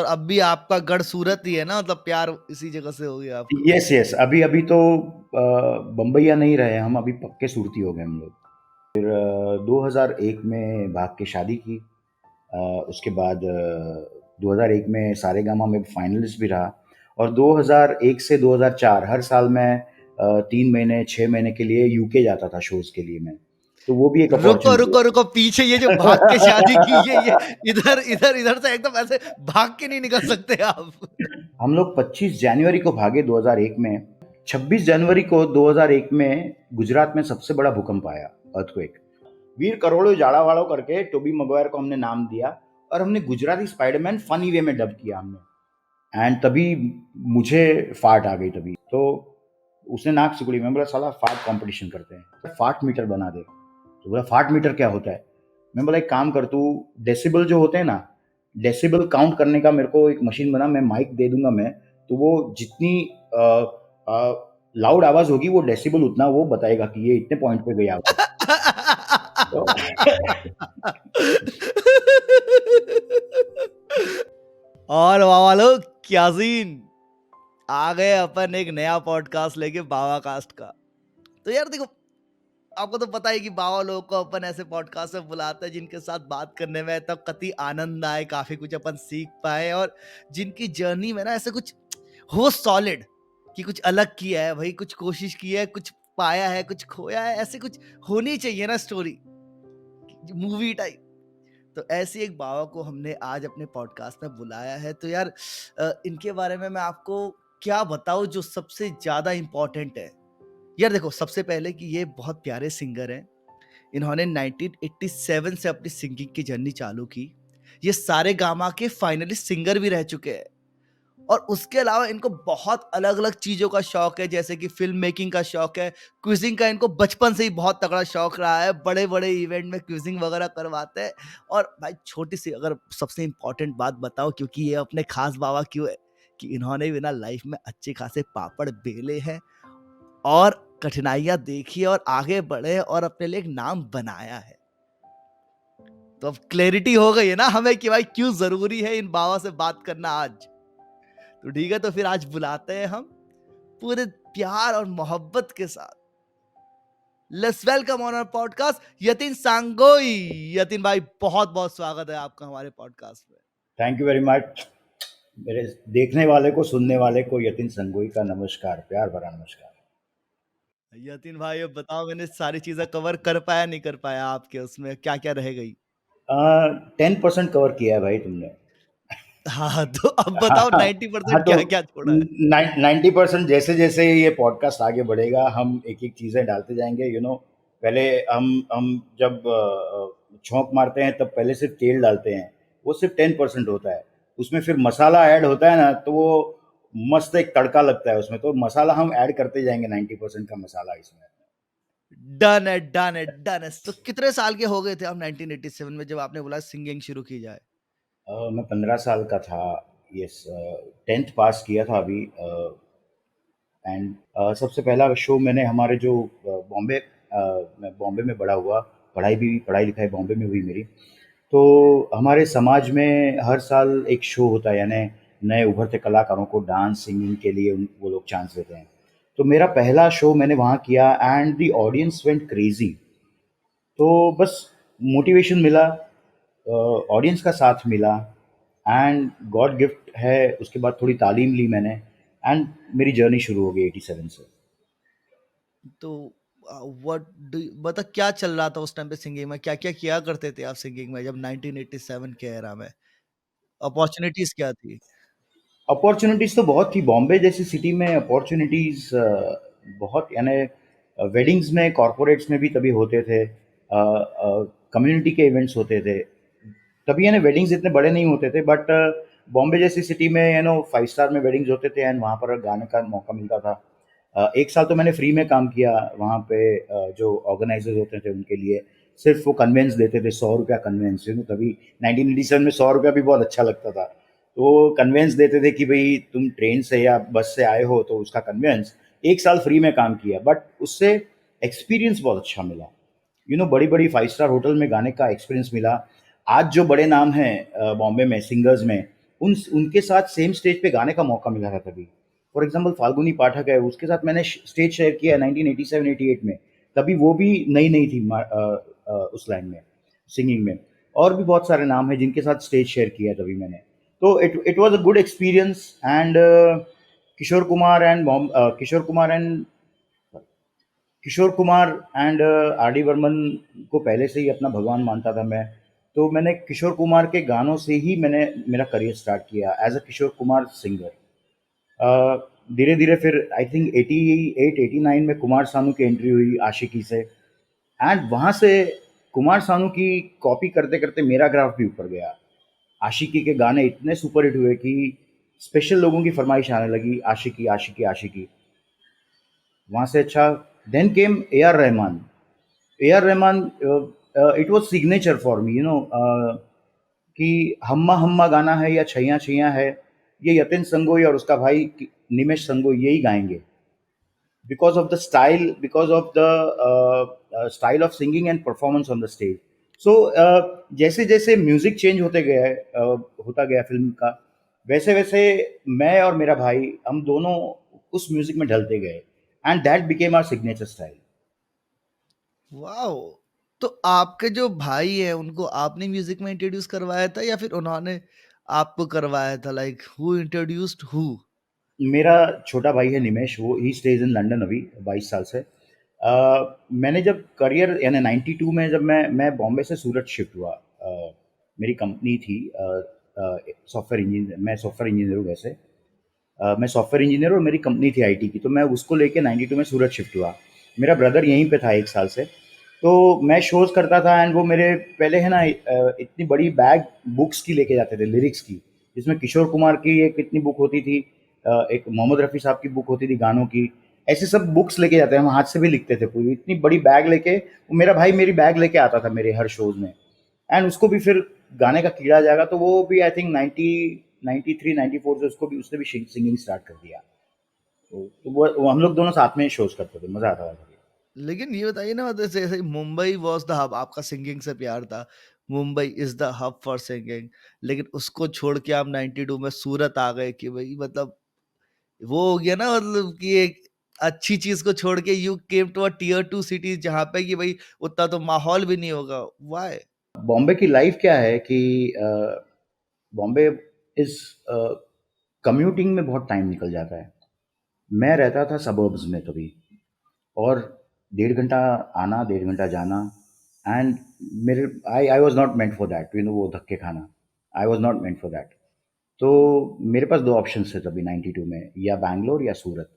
और अब भी आपका गढ़ सूरत ही है ना, मतलब प्यार इसी जगह से हो गया आपको। यस यस, अभी अभी तो बम्बईया नहीं रहे हम, अभी पक्के सूरती हो गए हम लोग। फिर 2001 में भाग के शादी की। उसके बाद 2001 में सारेगामा में फाइनलिस्ट भी रहा। और 2001 से 2004 हर साल मैं 3 महीने 6 महीने के लिए यूके जाता था शोज के लिए मैं। तो वो भी एक रुको अपॉर्चुनिटी रुको रुको, पीछे ये जो भाग के शादी की, ये इधर इधर इधर से एकदम ऐसे भाग के नहीं निकल सकते आप। हम लोग 25 जनवरी को भागे 2001 में। 26 जनवरी को 2001 में गुजरात में सबसे बड़ा भूकंप आया, अर्थक्वेक। वीर करोड़ों जाड़ा वालों करके टोबी मगवायर को हमने नाम दिया और हमने गुजराती स्पाइडरमैन फनी वे में डब किया हमने। एंड तभी मुझे फाट आ गई तभी। तो उसने नाक सिकुड़ी। मैं बोला साला फाट कंपटीशन करते हैं, फाट मीटर बना दे। तो बोला फाट मीटर क्या होता है? मैं बोला एक काम कर, तू डेसिबल जो होते हैं ना, डेसिबल काउंट करने का मेरे को एक मशीन बना, मैं माइक दे दूंगा मैं, तो वो जितनी लाउड आवाज होगी वो डेसिबल उतना वो बताएगा कि ये इतने पॉइंट पे गई आवाज। तो और वाह लोग, क्या सीन! आ गए अपन एक नया पॉडकास्ट लेके, बाबा कास्ट का। तो यार देखो, आपको तो पता है कि बाबा लोगों को अपन ऐसे पॉडकास्ट में बुलाते हैं जिनके साथ बात करने में तब कति आनंद आए, काफी कुछ अपन सीख पाए, और जिनकी जर्नी में ना ऐसे कुछ हो सॉलिड, कि कुछ अलग किया है भाई, कुछ कोशिश की है, कुछ पाया है, कुछ खोया है, ऐसे कुछ होनी चाहिए ना स्टोरी, मूवी टाइप। तो ऐसी एक बाबा को हमने आज अपने पॉडकास्ट में बुलाया है। तो यार इनके बारे में मैं आपको क्या बताऊं जो सबसे ज्यादा इंपॉर्टेंट है। यार देखो, सबसे पहले कि ये बहुत प्यारे सिंगर हैं। इन्होंने 1987 से अपनी सिंगिंग की जर्नी चालू की। ये सारे गामा के फाइनलिस्ट सिंगर भी रह चुके हैं। और उसके अलावा इनको बहुत अलग अलग चीजों का शौक है, जैसे कि फिल्म मेकिंग का शौक है, क्विजिंग का इनको बचपन से ही बहुत तगड़ा शौक रहा है। बड़े बड़े इवेंट में क्विजिंग वगैरह करवाते हैं। और भाई छोटी सी अगर सबसे इंपॉर्टेंट बात बताओ, क्योंकि ये अपने खास बाबा क्यों है, कि इन्होंने भी ना लाइफ में अच्छे खासे पापड़ बेले हैं और कठिनाइयां देखी और आगे बढ़े और अपने लिए एक नाम बनाया है। तो अब क्लैरिटी हो गई है ना हमें कि भाई क्यों जरूरी है इन बाबा से बात करना आज। तो ठीक है, तो फिर आज बुलाते हैं हम पूरे प्यार और मोहब्बत के साथ। Let's welcome on our podcast Yatin Sangoi. Yatin भाई, बहुत बहुत स्वागत है आपका हमारे पॉडकास्ट में। Thank you very much. मेरे देखने वाले को, सुनने वाले को यतिन संगोई का नमस्कार, प्यार भरा नमस्कार। यतिन भाई, अब बताओ, मैंने सारी चीजें कवर कर पाया नहीं कर पाया, आपके उसमें क्या क्या रह गई? 10% कवर किया है भाई तुमने। हाँ, तो अब हाँ बताओ हाँ। हाँ, 90% तो क्या क्या छोड़ा है? 90% जैसे ये पॉडकास्ट आगे बढ़ेगा हम एक एक चीज़ें डालते जाएंगे, पहले हम जब छौंक मारते हैं तब पहले सिर्फ तेल डालते हैं, वो सिर्फ 10% होता है। उसमें फिर मसाला ऐड होता है ना, तो वो मस्त एक तड़का लगता है उसमें। तो मसाला हम ऐड करते जाएंगे, 90% का मसाला इसमें। डन है, डन है, डन है। तो कितने साल के हो गए थे आप 1987 में जब आपने बोला सिंगिंग शुरू की जाए? मैं 15 साल का था। यस, 10th पास किया था अभी। एंड सबसे पहला शो मैंने हमारे जो बॉम्बे, मैं बॉम्बे में बड़ा हुआ, पढ़ाई लिखाई बॉम्बे में हुई मेरी। तो हमारे समाज में हर साल एक शो होता है, यानी नए उभरते कलाकारों को डांस सिंगिंग के लिए वो लोग चांस देते हैं। तो मेरा पहला शो मैंने वहाँ किया and the audience went crazy. तो बस मोटिवेशन मिला, ऑडियंस का साथ मिला, एंड गॉड गिफ्ट है। उसके बाद थोड़ी तालीम ली मैंने एंड मेरी जर्नी शुरू हो गई 87 से। तो व्हाट डू मतलब क्या चल रहा था उस टाइम पे सिंगिंग में? क्या-क्या किया करते थे आप सिंगिंग में जब 1987 के एरा में? अपॉर्च्युनिटीज़ क्या थी? अपॉर्चुनिटीज़ तो बहुत थी। बॉम्बे जैसी सिटी में अपॉर्चुनिटीज़ बहुत, यानी वेडिंग्स में, कॉरपोरेट्स में भी तभी होते थे, कम्युनिटी के इवेंट्स होते थे तभी। यानी वेडिंग्स इतने बड़े नहीं होते थे, बट बॉम्बे जैसी सिटी में 5 स्टार में वेडिंग्स होते थे एंड वहाँ पर गाने का मौका मिलता था। एक साल तो मैंने फ्री में काम किया वहाँ पे। जो ऑर्गेनाइजर्स होते थे उनके लिए सिर्फ वो कन्वेंस देते थे, 100 रुपया कन्वेंस। तभी 1987 में 100 रुपया भी बहुत अच्छा लगता था। तो वो कन्वेंस देते थे कि भाई तुम ट्रेन से या बस से आए हो तो उसका कन्वेंस। एक साल फ्री में काम किया, बट उससे एक्सपीरियंस बहुत अच्छा मिला। बड़ी बड़ी 5 स्टार होटल में गाने का एक्सपीरियंस मिला। आज जो बड़े नाम हैं बॉम्बे में सिंगर्स में, उनके साथ सेम स्टेज पे गाने का मौका मिला था तभी। फॉर एग्ज़ाम्पल फाल्गुनी पाठक है, उसके साथ मैंने स्टेज शेयर किया है 1987-88 में, तभी वो भी नई-नई थी उस लाइन में, सिंगिंग में। और भी बहुत सारे नाम हैं जिनके साथ स्टेज शेयर किया है तभी मैंने। तो it was a good experience and Kishore Kumar and Kishore Kumar and R D Burman को पहले से ही अपना भगवान मानता था मैं। तो मैंने किशोर कुमार के गानों से ही मैंने मेरा करियर स्टार्ट किया as a Kishore Kumar singer. धीरे धीरे फिर आई थिंक 88-89 में कुमार सानू की एंट्री हुई आशिकी से, एंड वहाँ से कुमार सानू की कॉपी करते करते मेरा ग्राफ भी ऊपर गया। आशिकी के गाने इतने सुपर हिट हुए कि स्पेशल लोगों की फरमाइश आने लगी, आशिकी आशिकी आशिकी। वहाँ से अच्छा then came A R Rahman. A R Rahman, it was signature for me, कि हम्मा हम्मा गाना है या छैया छैया है, ये यतिन संगोई और उसका भाई निमेश संगोई यही गाएंगे, because of the style of singing and performance on the stage. So जैसे जैसे म्यूजिक चेंज होता गया फिल्म का, वैसे वैसे मैं और मेरा भाई हम दोनों उस म्यूजिक में ढलते गए, and that became our signature style. Wow! तो आपके जो भाई हैं उनको आपने म्यूज़िक में इंट्रोड्यूस करवाया था या फिर उन्होंने आपको करवाया था, लाइक हू इंट्रोड्यूस्ड हू? मेरा छोटा भाई है निमेश, वो ही स्टेज इन लंदन अभी 22 साल से। मैंने जब करियर यानी 92 में जब मैं बॉम्बे से सूरत शिफ्ट हुआ, मेरी कंपनी थी सॉफ्टवेयर इंजीनियर, मैं सॉफ्टवेयर इंजीनियर हूँ वैसे। मैं सॉफ्टवेयर इंजीनियर और मेरी कंपनी थी आईटी की, तो मैं उसको लेके 92 में सूरत शिफ्ट हुआ। मेरा ब्रदर यहीं पे था 1 साल से, तो मैं शोज़ करता था एंड वो मेरे पहले है ना इतनी बड़ी बैग बुक्स की लेके जाते थे लिरिक्स की, जिसमें किशोर कुमार की एक इतनी बुक होती थी, एक मोहम्मद रफ़ी साहब की बुक होती थी गानों की, ऐसे सब बुक्स लेके जाते हैं, हम हाथ से भी लिखते थे पूरी इतनी बड़ी बैग लेके। वो मेरा भाई मेरी बैग लेके आता था मेरे हर शोज़ में, एंड उसको भी फिर गाने का कीड़ा जागा, तो वो भी आई थिंक 93-94 से उसको भी उसने भी सिंगिंग स्टार्ट कर दिया। तो वो हम लोग दोनों साथ में शोज़ करते थे, मज़ा आता था। लेकिन ये बताइए ना, मतलब जैसे मुंबई वाज़ द हब, आपका सिंगिंग से प्यार था। Mumbai is the hub for singing, लेकिन उसको छोड़ के आप 92 में सूरत आ गए कि भई मतलब वो हो गया ना, मतलब कि एक अच्छी चीज़ को छोड़ के you came to a tier 2 city जहाँ पे कि भई उतना तो माहौल भी नहीं होगा। व्हाई? बॉम्बे की लाइफ़ क्या है कि बॉम्बे इज़ कम्यूटिंग में बहुत टाइम निकल जाता है। मैं रहता था सबर्ब्स में तभी, और 1.5 घंटा आना, 1.5 घंटा जाना, एंड मेरे I was not meant for that, वो धक्के खाना। I was not meant for that. तो मेरे पास 2 ऑप्शंस थे तभी 92 में, या बैंगलोर या सूरत।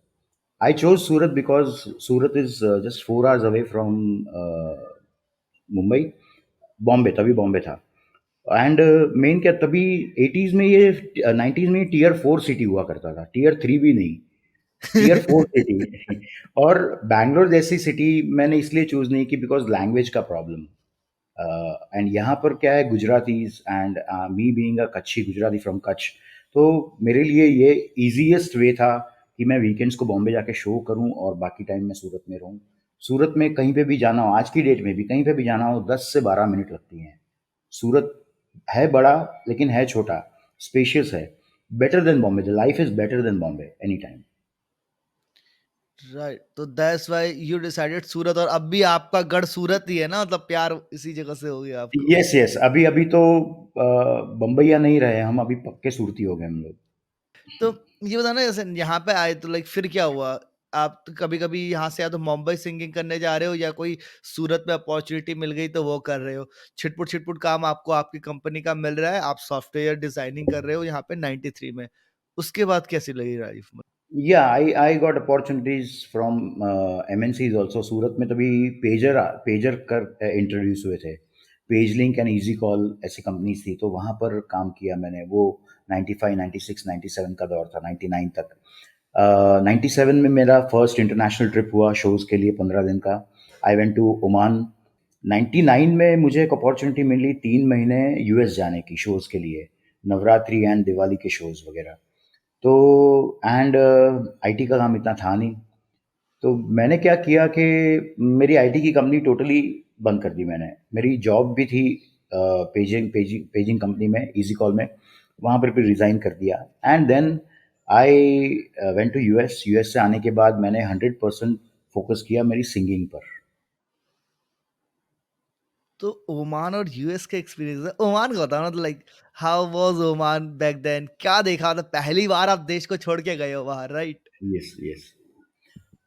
I chose Surat because Surat is just 4 hours away from Mumbai. Bombay तभी बॉम्बे था, एंड मेन क्या तभी 80s में ये 90s में टियर 4 सिटी हुआ करता था, टियर 3 भी नहीं, टियर 4 सिटी। और बैंगलोर जैसी सिटी मैंने इसलिए चूज नहीं की बिकॉज लैंग्वेज का प्रॉब्लम, एंड यहाँ पर क्या है Gujaratis, and me being a Kutchi Gujarati from Kutch, तो मेरे लिए ये इजीएस्ट वे था कि मैं वीकेंड्स को बॉम्बे जाके शो करूं और बाकी टाइम में सूरत में रहूं। सूरत में कहीं पे भी जाना हो, आज की डेट में भी कहीं पे भी जाना हो 10 से 12 मिनट लगती हैं। सूरत है बड़ा लेकिन है छोटा, स्पेशियस है, better than Bombay, the life is better than Bombay any time. Right, तो दैट्स व्हाई यू डिसाइडेड सूरत, और अब भी आपका गढ़ सूरत ही है ना, मतलब प्यार इसी जगह से हो गया आपको। यस यस, अभी अभी तो बम्बईया नहीं रहे हम, अभी पक्के सूरती हो गए हम लोग। तो ये बताना, जैसे यहाँ पे आए तो लाइक फिर क्या हुआ? आप तो कभी-कभी यहाँ से या तो मुंबई सिंगिंग करने जा रहे हो या कोई सूरत में अपॉर्च्युनिटी मिल गई तो वो कर रहे हो। छिट-पुट काम आपको आपकी कंपनी का मिल रहा है, आप सॉफ्टवेयर डिजाइनिंग कर रहे हो यहाँ पे 93 में। उसके बाद कैसी लगी लाइफ में? Yeah, I got opportunities from MNCs also। सूरत में तभी पेजर कर इंट्रोड्यूस हुए थे, पेजलिंक एंड इजी कॉल ऐसी कंपनीज थी, तो वहाँ पर काम किया मैंने। वो 95, 96, 97 का दौर था, 99 तक। 97 में मेरा फर्स्ट इंटरनेशनल ट्रिप हुआ शोज़ के लिए, 15 दिन का। आई वेंट टू ओमान। 99 में मुझे एक अपॉर्चुनिटी मिली 3 महीने यूएस जाने की शोज़ के लिए, नवरात्रि एंड दिवाली के शोज़ वगैरह। तो एंड आईटी का काम इतना था नहीं, तो मैंने क्या किया कि मेरी आईटी की कंपनी टोटली बंद कर दी मैंने। मेरी जॉब भी थी पेजिंग पेजिंग पेजिंग कंपनी में, इजी कॉल में। वहाँ पर फिर रिज़ाइन कर दिया and then I went to US. US से आने के बाद मैंने 100% फ़ोकस किया मेरी सिंगिंग पर। तो ओमान और यूएस का एक्सपीरियंस है, ओमान का बताओ, मतलब like how was Oman back then? क्या देखा, मतलब पहली बार आप देश को छोड़ के गए हो बाहर, right? Yes, yes.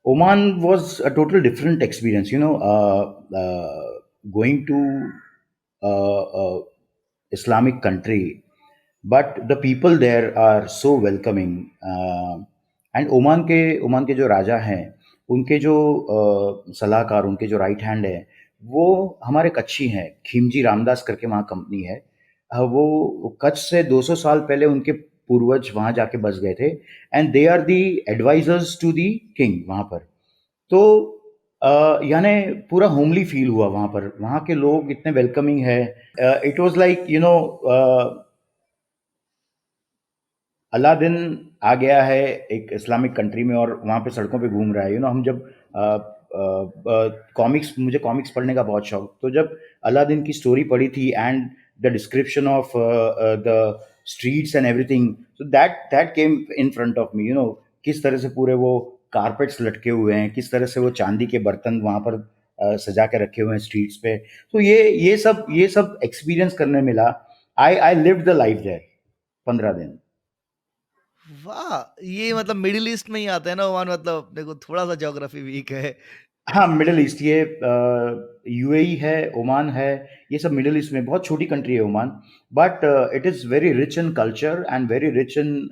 Oman was a total different experience, going to Islamic country, but the people there are so welcoming. And Oman के जो राजा हैं, उनके जो सलाहकार, उनके जो राइट हैंड है, वो हमारे कच्छी हैं। खिमजी रामदास करके वहाँ कंपनी है। वो कच्छ से 200 साल पहले उनके पूर्वज वहाँ जाके बस गए थे and they are the advisers to the king वहाँ पर। तो यानी पूरा होमली फील हुआ वहाँ पर। वहाँ के लोग इतने वेलकमिंग है। इट वाज़ लाइक अलादीन आ गया है एक इस्लामिक कंट्री में और वहाँ पे सड़कों पे घूम रहा है। हम जब कॉमिक्स, मुझे कॉमिक्स पढ़ने का बहुत शौक, तो जब अलादीन की स्टोरी पढ़ी थी and the description of the streets and everything, so that that came in front of me. किस तरह से पूरे वो कारपेट्स लटके हुए हैं, किस तरह से वो चांदी के बर्तन वहाँ पर सजा के रखे हुए हैं स्ट्रीट्स पे। तो ये सब एक्सपीरियंस करने मिला। I lived the life there 15 दिन। वाह! ये मतलब मिडिल ईस्ट में ही आता है ना ओमान, मतलब अपने को थोड़ा-सा ज्योग्राफी वीक है। हाँ, मिडल ईस्ट, ये यूएई है, ओमान है, ये सब मिडल ईस्ट में बहुत छोटी कंट्री है Oman, but it is very rich in culture and very rich in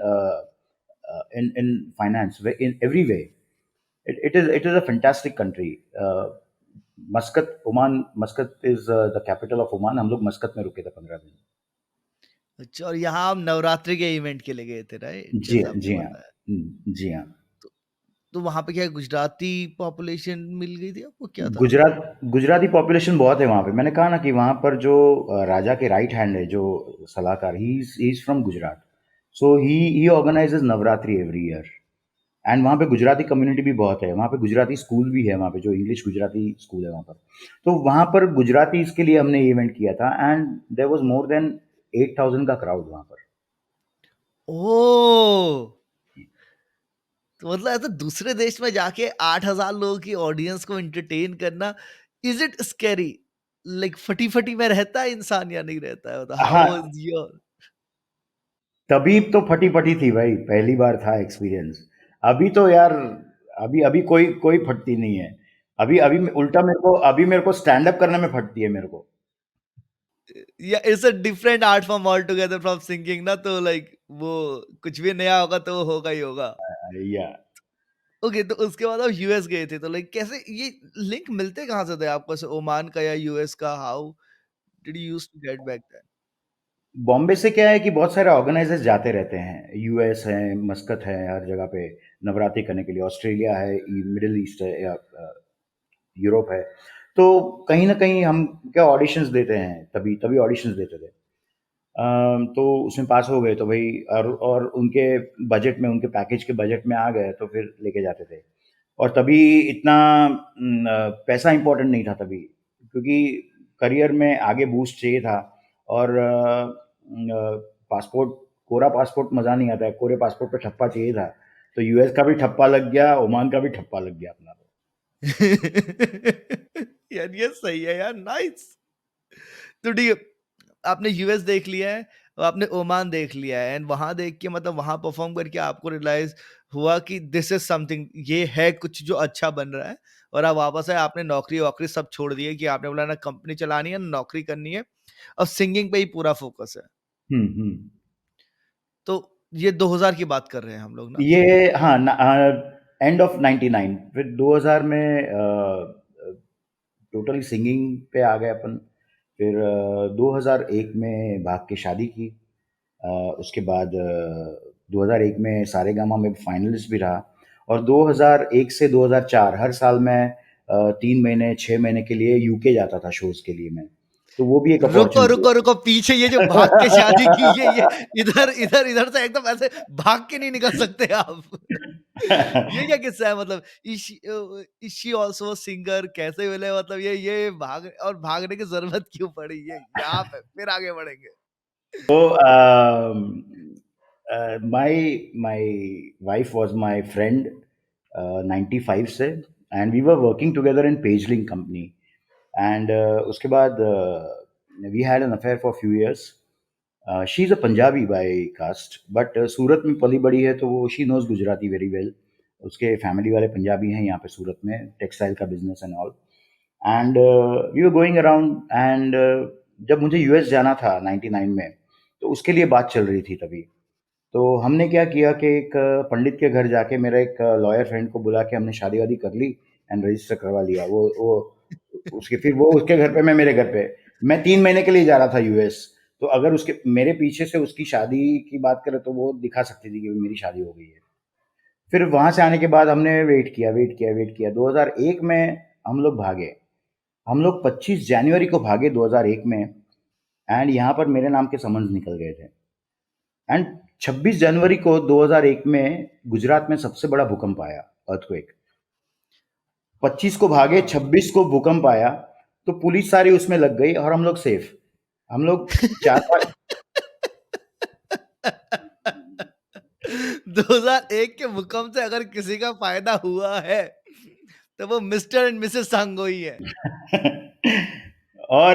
finance, in every way. It is a fantastic country. मस्कत, Oman, मस्कत is the capital of Oman. हम लोग मस्कत में रुके थे 15 दिन। अच्छा, और यहाँ आप नवरात्रि के इवेंट के लिए गए थे, राइट? जी, जैसा आपने जी हाँ। बताया। जी हाँ। तो तो वहाँ पे क्या गुजराती पॉपुलेशन मिल गई थी आपको, क्या था? गुजराती पॉपुलेशन बहुत है वहाँ पे। मैंने कहा ना कि वहाँ पर जो राजा के राइट हैंड है, जो सलाहकार, he is from Gujarat. So he organizes Navratri every year and वहाँ पे गुजराती कम्युनिटी भी बहुत है। वहाँ पे गुजराती स्कूल भी है वहाँ पे, जो इंग्लिश गुजराती स्कूल है वहाँ पर। तो वहाँ पर गुजरातीज़ के लिए हमने ये इवेंट किया था and there was more than 8000 का क्राउड वहाँ पर। ओह! तो मतलब ऐसे दूसरे देश में जाके 8,000 लोगों की ऑडियंस को एंटरटेन करना, इज़ इट स्कैरी? लाइक फटी-फटी में रहता है इंसान या नहीं रहता है? मतलब हाउ हाँ, वाज़ योर? तभी तो फटी-फटी थी भाई, पहली बार था एक्सपीरियंस। अभी तो यार, अभी अभी कोई कोई फटती नहीं है। अभी अभी उल्टा मेरे को स्टैंड अप करने में फटती है मेरे को। या it's a different art form altogether from singing ना, तो लाइक वो कुछ भी नया होगा तो वो होगा ही होगा। या ओके, तो उसके बाद आप यूएस गए थे, तो लाइक कैसे ये लिंक मिलते कहाँ से थे आपको, ऐसे ओमान का या यूएस का? How did you used to get back then? Bombay से क्या है कि बहुत सारे ऑर्गेनाइज़र्स जाते रहते हैं। यूएस है, मस्कत है, हर जगह पे नवरात्रि करने के लिए। ऑस्ट्रेलिया है, मिडल ईस्ट है, या यूरोप है। तो कहीं न कहीं हम क्या ऑडिशंस देते हैं, तभी तभी ऑडिशंस देते थे। तो उसमें पास हो गए तो भई, और उनके बजट में, उनके पैकेज के बजट में आ गए तो फिर लेके जाते थे। और तभी इतना पैसा इम्पोर्टेंट नहीं था तभी, क्योंकि करियर में आगे बूस्ट चाहिए था। और पासपोर्ट, कोरा पासपोर्ट मज़ा नहीं आता है, कोरे पासपोर्ट पे ठप्पा चाहिए था। तो यूएस का भी ठप्पा लग गया, ओमान का भी ठप्पा लग गया अपना तो। यार ये सही है यार, नाइस। तो ठीक है, आपने यूएस देख लिया है और आपने ओमान देख लिया है, एंड वहां देख के मतलब वहां परफॉर्म करके आपको रियलाइज हुआ कि दिस इज समथिंग, ये है कुछ जो अच्छा बन रहा है, और आप वापस आए, आपने नौकरी वोकरी सब छोड़ दिए कि आपने बोला ना कंपनी चलानी है ना नौकरी करनी है, अब सिंगिंग पे ही पूरा फोकस है। हुँ, हुँ। तो ये 2000 की बात कर रहे हैं हम लोग ना? ये हाँ, एंड ऑफ 99, फिर 2000 में टोटली सिंगिंग पे आ गए अपन। फिर 2001 में भाग के शादी की। उसके बाद 2001 में सारेगामा में फाइनलिस्ट भी रहा। और 2001 से 2004 हर साल मैं 3 महीने, 6 महीने के लिए यूके जाता था शोज़ के लिए मैं। तो वो भी एक रुको, अपॉर्च्युनिटी रुको, रुको, पीछे ये जो भाग के शादी की, ये इधर, इधर, इधर से एकदम ऐसे भाग के नहीं निकल सकते आप। ये क्या किस्सा है, मतलब is she also a singer? कैसे मिले, मतलब ये भाग और भागने की ज़रूरत क्यों पड़ी? ये यहाँ पे फिर आगे बढ़ेंगे। So, my wife was my friend 95 से, and we were working together in PageLink company. And उसके बाद we had an affair for a few years. She is a Punjabi by caste, but सूरत में पली बड़ी है, तो वो she knows Gujarati very well. उसके फैमिली वाले पंजाबी हैं यहाँ पे सूरत में, टेक्सटाइल का business and all. And we were going around, and जब मुझे यूएस जाना था 99 में, तो उसके लिए बात चल रही थी तभी. तो हमने क्या किया कि एक पंडित के घर जाके मेरा एक लॉयर फ्रेंड को बुला के हमने शादी वादी कर ली एंड रजिस्टर करवा लिया. वो उसके फिर वो उसके घर पे, मैं मेरे घर पे. मैं 3 महीने के लिए जा रहा था यूएस. तो अगर उसके मेरे पीछे से उसकी शादी की बात करें तो वो दिखा सकती थी कि मेरी शादी हो गई है. फिर वहां से आने के बाद हमने वेट किया 2001 में. हम लोग भागे. हम लोग 25 जनवरी को भागे 2001 में. एंड यहाँ पर मेरे नाम के समन्स निकल गए थे. एंड 26 जनवरी को 2001 में गुजरात में सबसे बड़ा भूकंप आया, अर्थक्वेक. 25 को भागे, 26 को भूकंप आया. तो पुलिस सारी उसमें लग गई और हम लोग सेफ. हम लोग 4-5. 2001 के भूकंप से अगर किसी का फायदा हुआ है तो वो मिस्टर एंड मिसेस सांगो ही है. और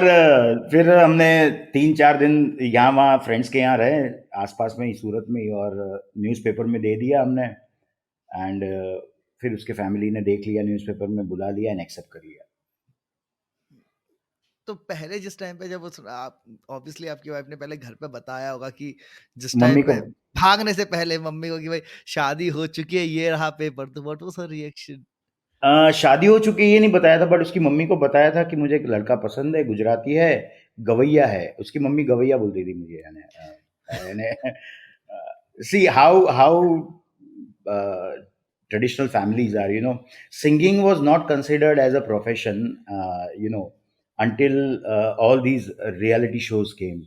फिर हमने 3-4 दिन यहाँ वहाँ फ्रेंड्स के यहाँ रहे, आसपास में ही, सूरत में ही, और न्यूज़पेपर में दे दिया हमने. एंड फिर उसके फैमिली ने देख लिया, न्यूज़पेपर में बुला लिया एंड एक्सेप्ट कर लिया. तो पहले जिस टाइम पे जब आप ऑब्वियसली आपकी वाइफ ने पहले घर पे बताया होगा कि जिस टाइम मम्मी को पे भागने से पहले मम्मी को कि भाई शादी हो चुकी है, ये रहा पेपर, तो व्हाट वाज हर रिएक्शन? शादी हो चुकी है ये नहीं बताया था, बट उसकी मम्मी को बताया था कि मुझे एक लड़का पसंद है, गुजराती है, गवैया है. उसकी मम्मी गवैया बोलती थी मुझे, यानी see how traditional families are, singing was not considered as a profession, until all these reality shows came.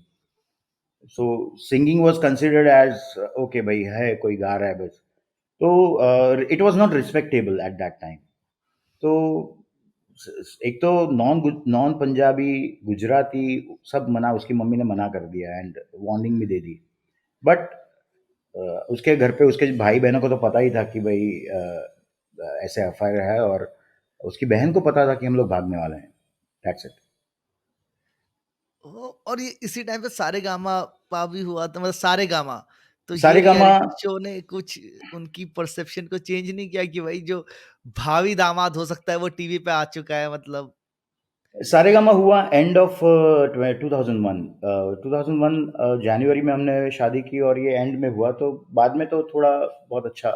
So singing was considered as okay, bhai hai koi ga raha hai bas. So it was not respectable at that time. तो एक तो non Punjabi, Gujarati, सब मना, उसकी mummy ने मना कर दिया एंड वार्निंग भी दे दी. बट उसके घर पे उसके भाई बहनों को तो पता ही था कि भाई ऐसे अफायर है, और उसकी बहन को पता था कि हम लोग भागने वाले हैं. That's it. और ये इसी टाइम पे सारेगामा पा भी हुआ था, मतलब सारेगामा. तो ये सारेगामा रियलिटी शो ने कुछ उनकी परसेप्शन को चेंज नहीं किया कि भाई जो भावी दामाद हो सकता है वो टीवी पे आ चुका है, मतलब? सारेगामा हुआ एंड ऑफ 2001. 2001 जनवरी में हमने शादी की और ये एंड में हुआ. तो बाद में तो थोड़ा बहुत अच्छा,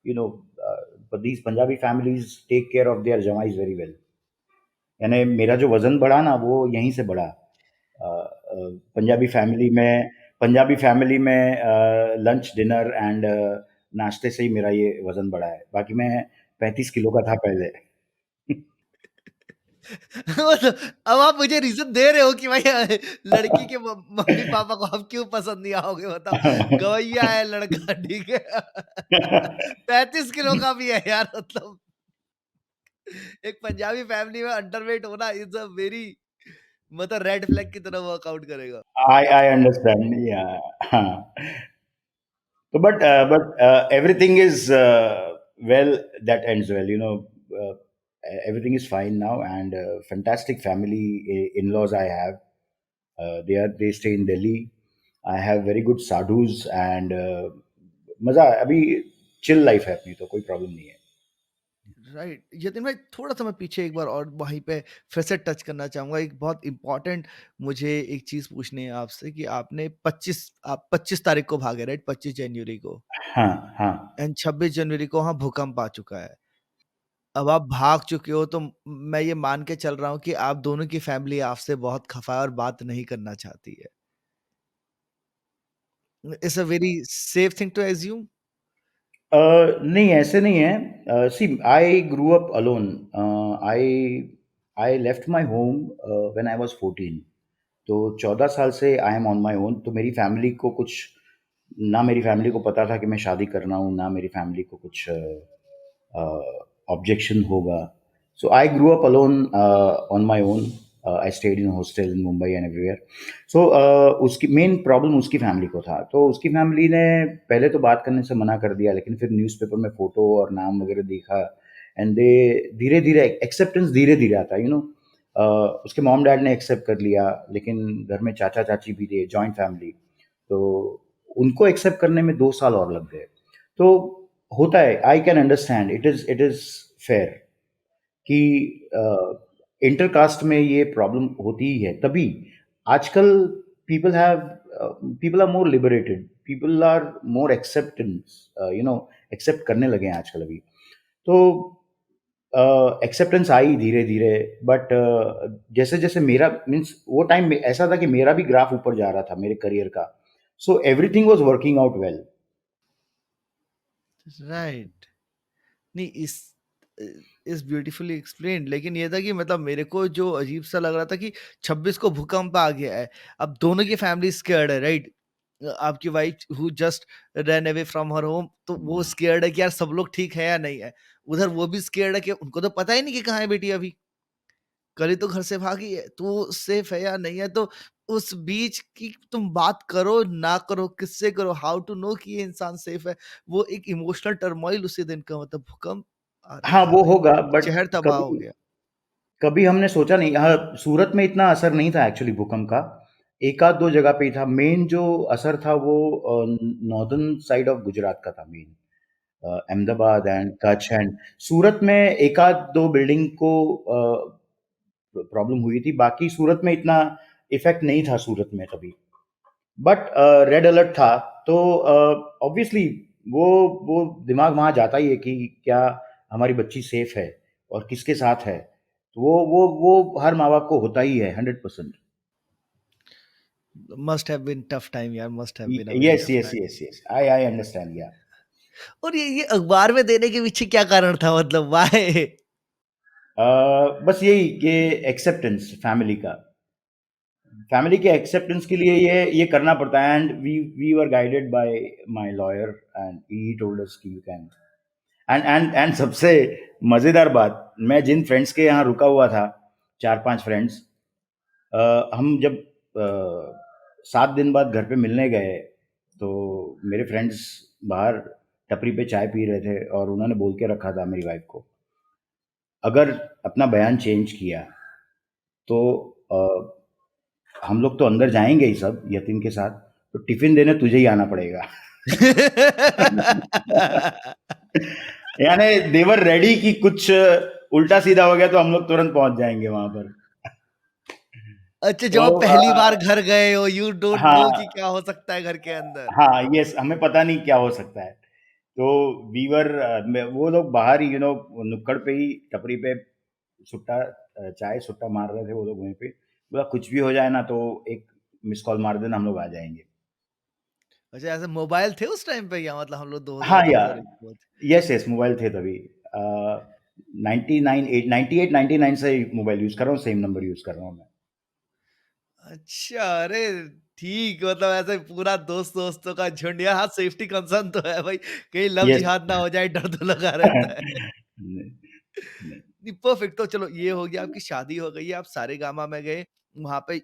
you know these Punjabi families take care of their jamais very well. यानी मेरा जो वजन बढ़ा ना, वो यहीं से बढ़ा. पंजाबी फैमिली में लंच डिनर एंड नाश्ते से ही मेरा ये वजन बढ़ा है. बाकी मैं 35 किलो का था पहले. मतलब अब आप मुझे रीज़न दे रहे हो कि भाई लड़की के म मम्मी-पापा को आप क्यों पसंद नहीं आओगे, बताओ? गवैया है लड़का, ठीक है। 35 किलो का भी है यार, मतलब एक पंजाबी फैमिली में अंडरवेट होना इज़ अ वेरी, मतलब रेड फ्लैग की तरह वर्कआउट करेगा। I understand. Yeah. हाँ. So, but everything is well that ends well. Everything is fine now, and fantastic family in-laws I have. They stay in Delhi. I have very good sadhus, and मजा अभी chill life है अपनी, तो कोई problem नहीं है. Right, Yatin भाई थोड़ा-सा मैं पीछे एक बार और वहीं पे फिर से टच करना चाहूँगा। एक बहुत इम्पोर्टेंट मुझे एक चीज़ पूछनी है आपसे कि आप 25 तारीख को भागे, राइट? 25 जनवरी को, हाँ, हाँ. एंड 26 जनवरी को वहाँ भूकंप आ चुका है। अब आप भाग चुके हो तो मैं ये मान के चल रहा हूँ कि आप दोनों की फैमिली आपसे बहुत खफ़ा है और बात नहीं करना चाहती है। It's a very safe thing to assume? नहीं, ऐसे नहीं है. See, I grew up alone. I I left my home when I was 14. तो 14 साल से I am on my own. तो मेरी फैमिली को कुछ, ना मेरी फैमिली को पता था कि मैं शादी कर रहा हूँ, ना मेरी फैमिली को कुछ ऑब्जेक्शन होगा. So I grew up alone on my own. I stayed in hostel in Mumbai and everywhere. So उसकी मेन प्रॉब्लम उसकी फैमिली को था. तो उसकी फैमिली ने पहले तो बात करने से मना कर दिया, लेकिन फिर न्यूज़पेपर में फ़ोटो और नाम वगैरह देखा, एंड दे धीरे-धीरे एक्सेप्टेंस धीरे-धीरे आता है, उसके मॉम डैड ने एक्सेप्ट कर लिया, लेकिन घर में चाचा-चाची भी थे, जॉइंट फैमिली. तो उनको एक्सेप्ट करने में 2 साल और लग गए. तो होता है, I can understand, it is fair कि इंटरकास्ट में ये प्रॉब्लम होती ही है. तभी आजकल people have people are more liberated, people are more acceptance, accept करने लगे हैं आजकल अभी. तो एक्सेप्टेंस आई धीरे धीरे, बट जैसे जैसे मेरा मीन्स वो टाइम ऐसा था कि मेरा भी ग्राफ ऊपर जा रहा था मेरे करियर का. So everything was working out well. Right. नहीं, इस ब्यूटीफुली एक्सप्लेन्ड. लेकिन ये था कि मतलब मेरे को जो अजीब सा लग रहा था कि 26 को भूकंप आ गया है. अब दोनों की फैमिली स्केयर्ड है, राइट? आपकी wife who just run away from her home, तो वो स्केयर्ड है कि यार सब लोग ठीक है या नहीं है. उधर वो भी स्केयर्ड है कि उनको तो पता ही नहीं कि कहाँ है बेटी अभी. कल ही तो घर से भागी है, तो वो सेफ है या नहीं है. तो उस बीच की तुम बात करो ना करो, किससे करो, हाउ टू नो कि ये इंसान सेफ है. वो एक इमोशनल टर्मोइल उसी दिन का, मतलब भूकंप. अरे हाँ, वो भाई, होगा, बट शहर तबाह हो कभी गया. कभी हमने सोचा नहीं. हाँ, सूरत में इतना असर नहीं था एक्चुअली भूकंप का. एक आध दो जगह पे ही था. मेन जो असर था वो नॉर्दर्न साइड ऑफ गुजरात का था main. Ahmedabad and Kutch and Surat में एक आध दो बिल्डिंग को प्रॉब्लम हुई थी. बाकी सूरत में इतना इफेक्ट नहीं था सूरत में तभी. बट रेड अलर्ट था. तो ऑब्वियसली वो वो दिमाग वहाँ जाता ही है कि क्या हमारी बच्ची सेफ है और किसके साथ है. तो वो हर माँ बाप को होता ही है 100%. Must have been tough time यार, must have been a very yes tough yes time. Yes yes, I understand yeah. और ये अखबार में देने के पीछे क्या कारण था, मतलब व्हाई? बस यही कि एक्सेप्टेंस फैमिली के एक्सेप्टेंस के लिए ये करना पड़ता है. And we were guided by my lawyer, and he told us कि यू कैन. एंड सबसे मजेदार बात, मैं जिन फ्रेंड्स के यहाँ रुका हुआ था, 4-5 फ्रेंड्स, हम जब 7 दिन बाद घर पे मिलने गए, तो मेरे फ्रेंड्स बाहर टपरी पे चाय पी रहे थे और उन्होंने बोल के रखा था मेरी वाइफ को, अगर अपना बयान चेंज किया तो हम लोग तो अंदर जाएंगे ही सब यतीम के साथ, तो टिफिन देने तुझे ही आना पड़ेगा. यानी देवर रेडी कि कुछ उल्टा सीधा हो गया तो हम लोग तुरंत पहुंच जाएंगे वहां पर. अच्छा, जब तो आप पहली बार घर गए हो, यू डोंट नो कि हाँ क्या हो सकता है घर के अंदर. हाँ, यस, हमें पता नहीं क्या हो सकता है. तो वीवर वो लोग बाहर ही नुक्कड़ पे ही टपरी पे सुट्टा चाय सुट्टा मार रहे थे वो लोग वहीं पे. बोला कुछ भी हो जाए ना तो एक मिस कॉल मार देना, हम लोग आ जाएंगे. अच्छा, ऐसे मोबाइल थे उस टाइम पे, या मतलब हम लोग हाँ 2000 यार, 2001 में थे? यस यस, मोबाइल थे तभी. 98 99 से मोबाइल यूज कर रहा हूँ, सेम नंबर यूज कर रहा हूँ मैं. अच्छा, अरे ठीक, मतलब ऐसे पूरा दोस्तों का झुंड. यहाँ सेफ्टी कंसर्न तो है भाई, कहीं लव यस. जिहाद ना हो जाए, डर तो लगा रहता है. नहीं, नहीं. नहीं, परफेक्ट. तो चलो, ये हो गया, आपकी शादी हो गई है, आप सारेगामा में गए, वहाँ पे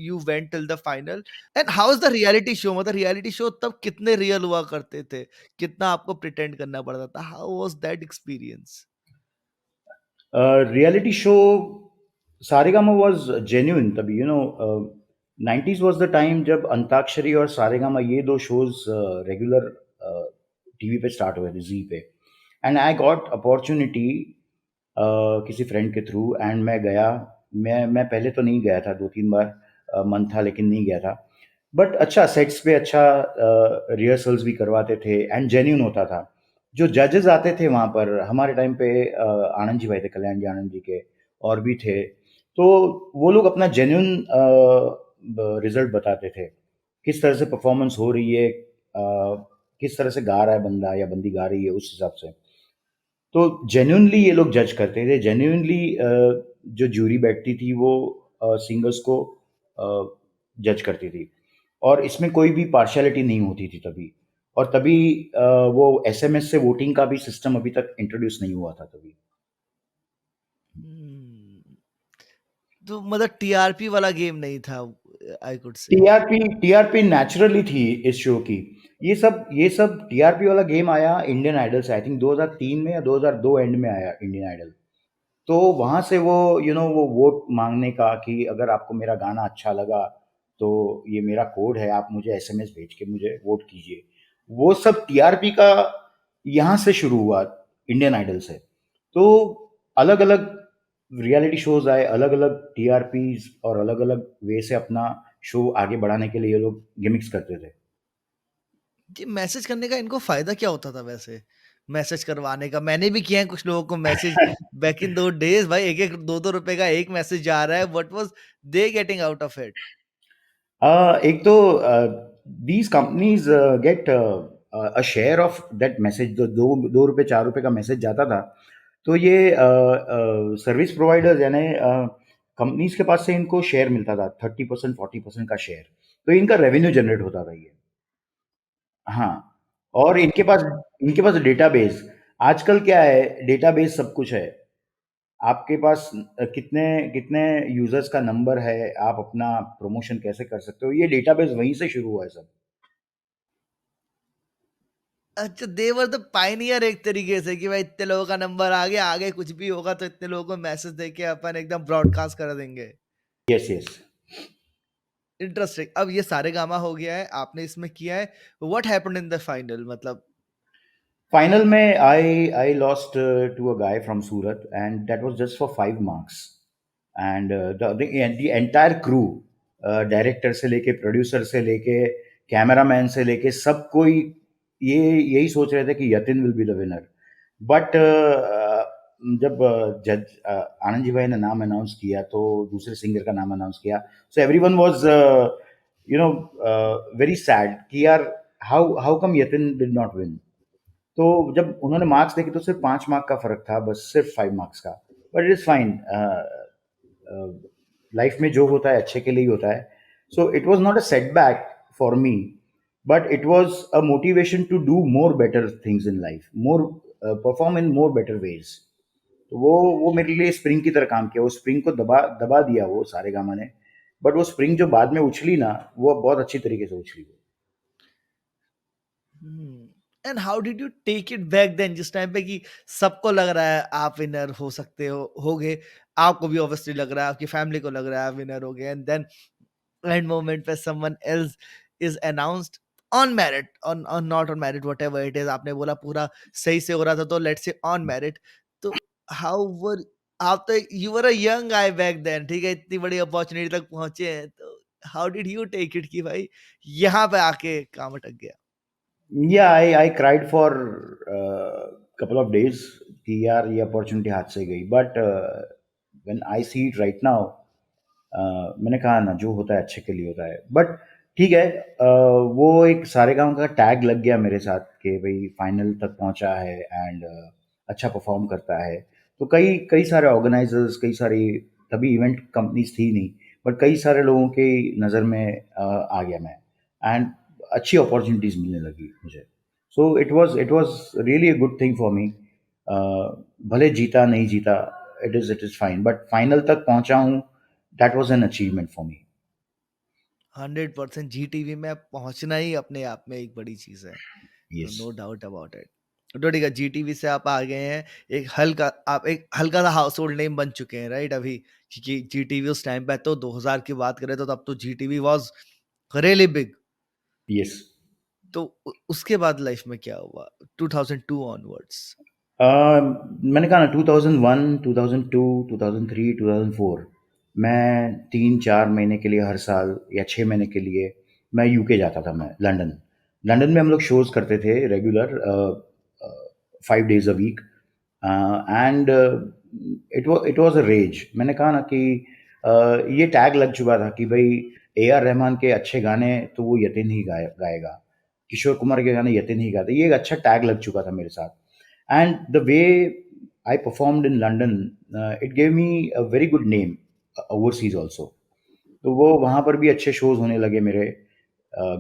you went till the final. And how is the reality show? मतलब रियलिटी शो तब कितने रियल हुआ करते थे? कितना आपको प्रिटेंड करना पड़ता था? How was that experience? Reality show Saregama was genuine तभी. 90s वाज द टाइम जब अंताक्षरी और सारेगामा ये दो शोज रेगुलर टीवी पे स्टार्ट हुए थे, जी पे. एंड आई गॉट अपॉर्चुनिटी किसी फ्रेंड के थ्रू, एंड मैं गया. मैं पहले तो नहीं गया था, 2-3 बार मन था लेकिन नहीं गया था. बट अच्छा, सेट्स पे अच्छा रिहर्सल्स भी करवाते थे एंड जेन्यून होता था. जो जजेस आते थे वहाँ पर हमारे टाइम पे, आनंद जी भाई थे, कल्याण जी आनंद जी के, और भी थे. तो वो लोग अपना जेन्यून रिजल्ट बताते थे, किस तरह से परफॉर्मेंस हो रही है, किस तरह से गा रहा है बंदा या बंदी गा रही है, उस हिसाब से. तो जेन्युइनली ये लोग जज करते थे. जेन्युइनली जो जूरी बैठती थी वो सिंगर्स को जज करती थी, और इसमें कोई भी पार्शियलिटी नहीं होती थी तभी. और तभी वो एसएमएस से वोटिंग का भी सिस्टम अभी तक इंट्रोड्यूस नहीं हुआ था तभी. हुँ। तो मतलब टीआरपी वाला गेम नहीं था, I could say. TRP naturally थी इस शो की। ये सब टीआरपी वाला गेम आया इंडियन आइडल से, आई थिंक 2003 में या 2002 एंड में आया इंडियन आइडल। तो वहाँ से वो वो वोट मांगने का कि अगर आपको मेरा गाना अच्छा लगा तो ये मेरा कोड है, आप मुझे एसएमएस भेज के मुझे वोट कीजिए। वो सब टीआरपी का यहाँ से शुरू हुआ, इंडियन आइडल से। तो अलग अलग रियलिटी शोज आए, अलग अलग टीआरपीज, और अलग अलग वे से अपना शो आगे बढ़ाने के लिए ये लोग गिमिक्स करते थे। जी, मैसेज करने का इनको फ़ायदा क्या होता था वैसे? मैसेज करवाने का? मैंने भी किया है कुछ लोगों को message back in those days भाई 1-1 $2-2 का एक मैसेज जा रहा है, what was they getting out of it? एक तो these companies get a share of that message. जो दो रुपए ₹4 का मैसेज जाता था, तो ये सर्विस प्रोवाइडर्स यानी कंपनीज के पास से इनको शेयर मिलता था, 30% 40% का शेयर। तो इनका रेवेन्यू जनरेट होता था ये। हाँ, और अच्छा। इनके पास डेटाबेस। आजकल क्या है, डेटाबेस सब कुछ है। आपके पास कितने कितने यूजर्स का नंबर है, आप अपना प्रमोशन कैसे कर सकते हो, ये डेटाबेस वहीं से शुरू हुआ है सब। अच्छा, दे वर द पायनियर एक तरीके से कि भाई इतने लोगों का नंबर आ गया, आगे कुछ भी होगा तो इतने लोगों को मैसेज देके अपन एकदम ब्रॉडकास्ट कर देंगे। Yes, yes. इंटरेस्टिंग। अब ये सारेगामा हो गया है, आपने इसमें किया है, what happened in the final मतलब? फाइनल में I lost to a guy from Surat, and that was just for 5 marks. And the entire crew, director से लेके, प्रोड्यूसर से लेके, कैमरामैन से लेके, सब कोई ये यही सोच रहे थे कि Yatin will be the winner. But जब जज आनंद जी भाई ने नाम अनाउंस किया, तो दूसरे सिंगर का नाम अनाउंस किया, so everyone was you know very sad कि यार, how how come Yatin did not win. तो जब उन्होंने मार्क्स देखे तो सिर्फ 5 मार्क का फर्क था, बस सिर्फ 5 मार्क्स का। But it is fine. Life में जो होता है अच्छे के लिए ही होता है। So it was not a setback for me, but it was a motivation to do more better things in life, more perform in more better ways. तो वो मेरे लिए स्प्रिंग की तरह काम किया। वो स्प्रिंग को दबा दबा दिया वो सारे गामा ने। बट वो स्प्रिंग जो बाद में उछली ना, वो बहुत अच्छी तरीके से उछली वो। And how did you take it back then, जिस टाइम पे कि सबको लग रहा है आप विनर हो सकते होगे, आपको भी ऑब्वियसली लग रहा है, आपकी फैमिली को लग रहा है आप विनर हो गए, एंड देन एंड मोमेंट पे someone else is announced on merit, on not on merit, whatever it is, आपने बोला पूरा सही से हो रहा था तो लेट्स से ऑन मेरिट। तो हाउ वर आप, तो you were a young guy back then, ठीक है, इतनी बड़ी अपॉर्चुनिटी तक पहुंचे हैं, तो how did you take it कि भाई यहाँ पे आके काम अटक गया? Yeah, I cried for couple of days कि यार ये अपॉर्चुनिटी हाथ से गई। But when I see it right now, मैंने कहा ना, जो होता है अच्छे के लिए होता है। बट ठीक है, वो एक सारेगामा का टैग लग गया मेरे साथ कि भाई फाइनल तक पहुंचा है, एंड अच्छा परफॉर्म करता है। तो कई कई सारे ऑर्गेनाइजर्स, कई सारी, तभी इवेंट कंपनीज थी नहीं, बट कई सारे लोगों की नज़र में आ गया मैं, एंड अच्छी अपॉर्चुनिटीज़ मिलने लगी मुझे। So it was really a good thing for me. भले जीता नहीं जीता, it is fine, but final तक पहुंचा हूँ। That was an achievement for me. 100% Zee TV में पहुंचना ही अपने आप में एक बड़ी चीज है, तो yes. No doubt about it. तो ठीक है, जीटीवी से आप आ गए हैं, एक हल्का, आप एक हल्का सा हाउस होल्ड नेम बन चुके हैं राइट अभी, क्योंकि जीटीवी उस टाइम पे तो 2000 की बात करें तो तब तो Zee TV was really big. Yes. तो उसके बाद लाइफ में क्या हुआ 2002 ऑनवर्ड्स? मैंने कहा ना, 2001, 2002, 2003, 2004, मैं 3-4 महीने के लिए हर साल, या 6 महीने के लिए मैं यूके जाता था, मैं लंदन। लंदन में हम लोग शोज़ करते थे regular, 5 days a week. And it was a rage. मैंने कहा ना कि ये टैग लग चुका था कि भाई ए आर रहमान के अच्छे गाने तो वो यतिन ही गाएगा, किशोर कुमार के गाने यतिन ही गाते। ये एक अच्छा टैग लग चुका था मेरे साथ। And the way I performed in London, it gave me a very good name overseas also. तो वो वहाँ पर भी अच्छे शोज होने लगे मेरे।